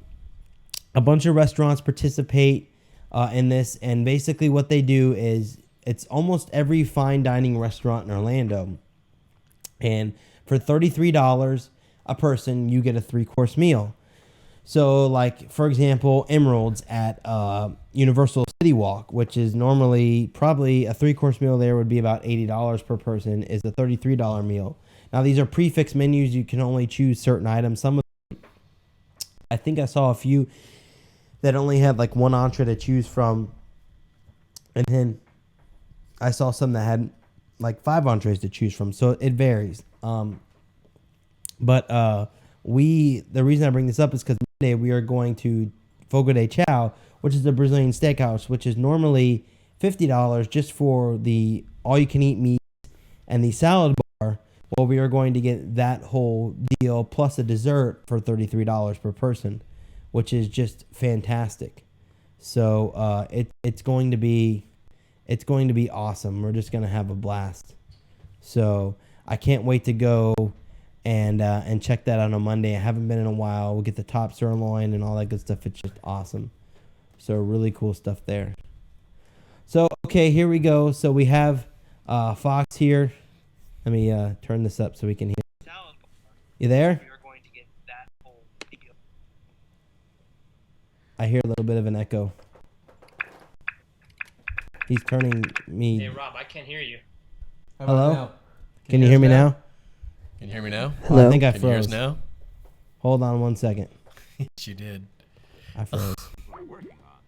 bunch of restaurants participate in this, and basically what they do is it's almost every fine dining restaurant in Orlando, and for $33 a person, you get a 3-course meal. So, like, for example, Emerald's at Universal City Walk, which is normally probably a 3-course meal there would be about $80 per person, is a $33 meal. Now, these are prefix menus. You can only choose certain items. Some of them, I think I saw a few that only had like one entree to choose from, and then I saw some that had like 5 entrees to choose from. So it varies. But the reason I bring this up is because Monday we are going to Fogo de Chao, which is a Brazilian steakhouse, which is normally $50 just for the all-you-can-eat meat and the salad bar. Well, we are going to get that whole deal plus a dessert for $33 per person, which is just fantastic. So it's going to be awesome. We're just going to have a blast. So I can't wait to go and check that out on Monday. I haven't been in a while. We'll get the top sirloin and all that good stuff. It's just awesome. So really cool stuff there. So, okay, here we go. So we have Fox here. Let me turn this up so we can hear. You there? I hear a little bit of an echo. He's turning me. Hey, Rob, I can't hear you. Hello? Can you hear me now? Can you hear me now? Hello? I think I Can you hear us froze. now? Hold on 1 second. Yes, you did. I froze. We're working on.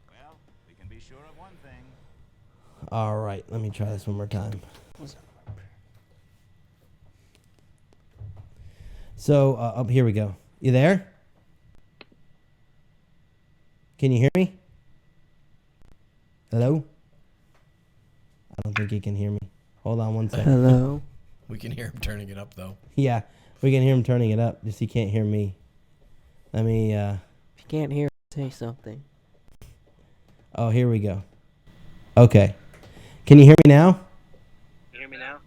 Well, we can be sure of one thing. All right, let me try this one more time. So, here we go. You there? Can you hear me? Hello? I don't think he can hear me. Hold on 1 second. Hello. We can hear him turning it up, though. Yeah, we can hear him turning it up. Just he can't hear me. Let me, If you can't hear, say something. oh, here we go. Okay. Can you hear me now? You hear me now?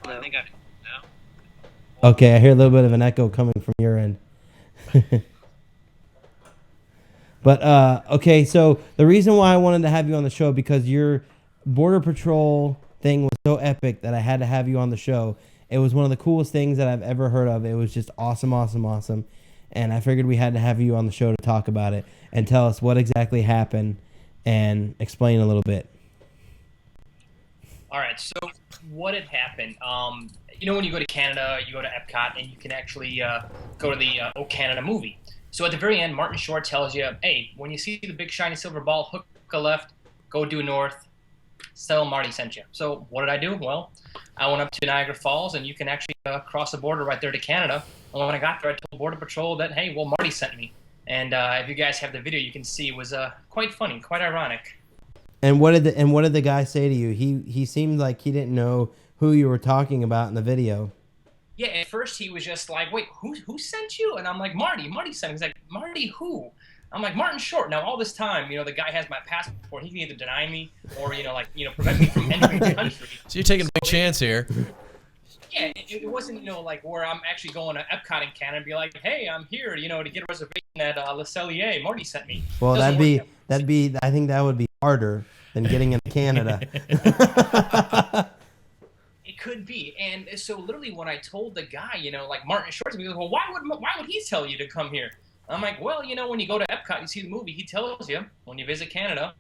Well, I think I now. Okay, I hear a little bit of an echo coming from your end. But, okay, so the reason why I wanted to have you on the show because your Border Patrol thing was so epic that I had to have you on the show. It was one of the coolest things that I've ever heard of. It was just awesome, awesome, awesome. And I figured we had to have you on the show to talk about it and tell us what exactly happened and explain a little bit. All right. So what had happened? You know, when you go to Canada, you go to Epcot, and you can actually go to the O Canada movie. So at the very end, Martin Short tells you, "Hey, when you see the big shiny silver ball, hook a left, go due north. Tell Marty sent you." So what did I do? Well, I went up to Niagara Falls, and you can actually cross the border right there to Canada. And when I got there, I told Border Patrol that, "Hey, well, Marty sent me." And if you guys have the video, you can see it was quite funny, quite ironic. And what did the guy say to you? He seemed like he didn't know who you were talking about in the video. Yeah, at first he was just like, "Wait, who sent you?" And I'm like, "Marty sent me." He's like, "Marty who?" I'm like, "Martin Short." Now all this time, the guy has my passport. He can either deny me or prevent me from entering the country. So you're taking a big chance here. Yeah, it wasn't like where I'm actually going to Epcot in Canada and be like, "Hey, I'm here, to get a reservation at Le Cellier. Marty sent me." Well, Doesn't work that way. I think that would be harder than getting into Canada. It could be. And so literally when I told the guy, like Martin Short, he goes, "Well, why would he tell you to come here?" I'm like, "Well, when you go to Epcot, you see the movie, he tells you when you visit Canada,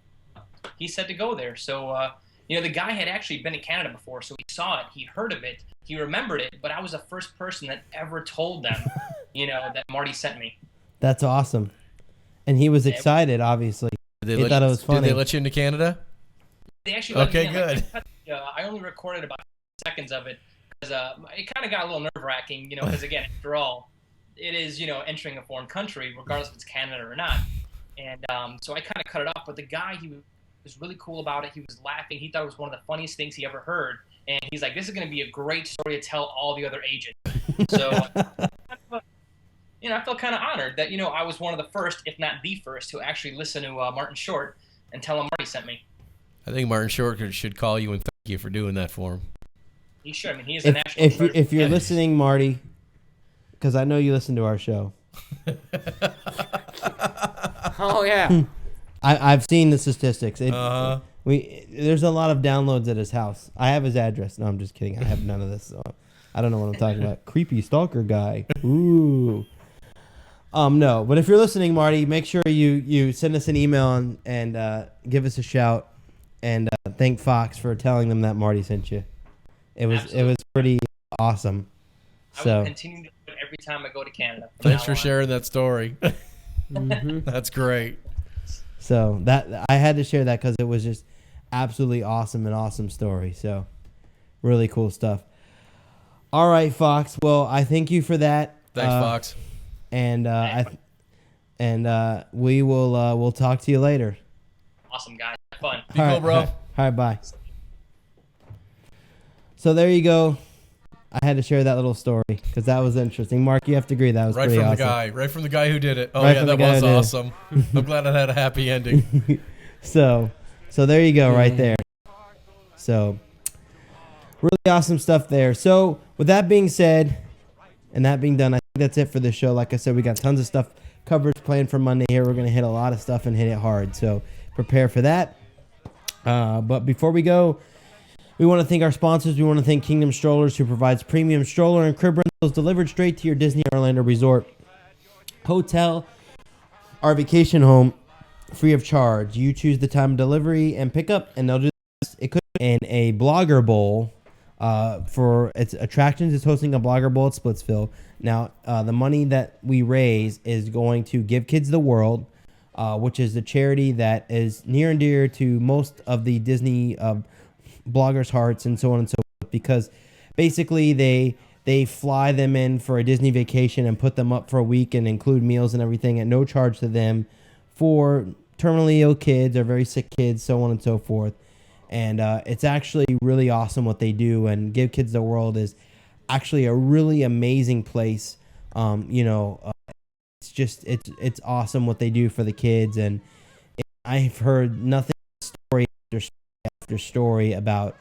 he said to go there." So, the guy had actually been to Canada before, so he saw it, he heard of it, he remembered it, but I was the first person that ever told them, that Marty sent me. That's awesome. And he was excited, obviously. He thought it was funny. Did they let you into Canada? They actually let Okay, me in. good. I only recorded about seconds of it because it kind of got a little nerve-wracking, because again, after all, it is, entering a foreign country, regardless if it's Canada or not. And so I kind of cut it off. But the guy, he was really cool about it. He was laughing. He thought it was one of the funniest things he ever heard. And he's like, "This is going to be a great story to tell all the other agents." So, I felt kind of honored that, I was one of the first, if not the first, to actually listen to Martin Short and tell him Marty sent me. I think Martin Short should call you and thank you for doing that for him. He should. I mean, he is a national treasure. If you're listening, Marty, because I know you listen to our show. Oh yeah. I've seen the statistics. There's a lot of downloads at his house. I have his address. No, I'm just kidding. I have none of this. So I don't know what I'm talking about. Creepy stalker guy. Ooh. No, but if you're listening, Marty, make sure you send us an email and give us a shout and thank Fox for telling them that Marty sent you. It was pretty awesome. I So will continue to do it every time I go to Canada. Thanks for sharing that story. That's great. So that I had to share that because it was just absolutely awesome, an awesome story. So really cool stuff. All right, Fox. Well, I thank you for that. Thanks, Fox. And we will we'll talk to you later. Awesome, guys. Have fun. Be cool, bro. All right, bye. So there you go. I had to share that little story because that was interesting. Mark, you have to agree that was Right pretty from awesome. the guy. Right from the guy who did it. Oh, Right yeah, from the that guy was who did it. awesome. I'm glad it had a happy ending. So there you go, right there. So really awesome stuff there. So with that being said, and that being done, I think that's it for the show. Like I said, we got tons of stuff covered planned for Monday here. We're going to hit a lot of stuff and hit it hard. So prepare for that. But before we go, we want to thank our sponsors. We want to thank Kingdom Strollers, who provides premium stroller and crib rentals delivered straight to your Disney Orlando Resort hotel or vacation home free of charge. You choose the time of delivery and pickup, and they'll do this. It could be in a Blogger Bowl for its attractions. It's hosting a Blogger Bowl at Splitsville. Now, the money that we raise is going to Give Kids the World, which is a charity that is near and dear to most of the Disney bloggers' hearts, and so on and so forth, because basically they fly them in for a Disney vacation and put them up for a week and include meals and everything at no charge to them for terminally ill kids or very sick kids, so on and so forth. And it's actually really awesome what they do, and Give Kids the World is actually a really amazing place. It's just it's awesome what they do for the kids, and I've heard nothing story after story about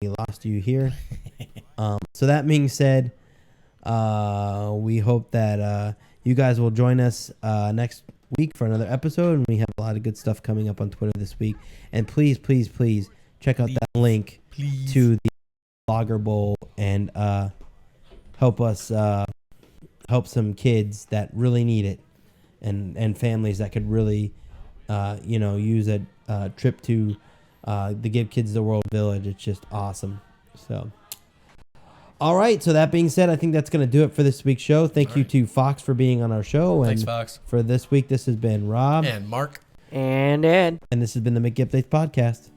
we lost you here. So that being said, we hope that you guys will join us next week for another episode, and we have a lot of good stuff coming up on Twitter this week. And please check out that link to the Blogger Bowl and help us help some kids that really need it, and families that could really use a trip to the Give Kids the World Village. It's just awesome. So all right, so that being said, I think that's going to do it for this week's show. Thank you to Fox for being on our show. Thanks, and Fox. For this week, this has been Rob. And Mark. And Ed. And this has been the MIckeyUpdates podcast.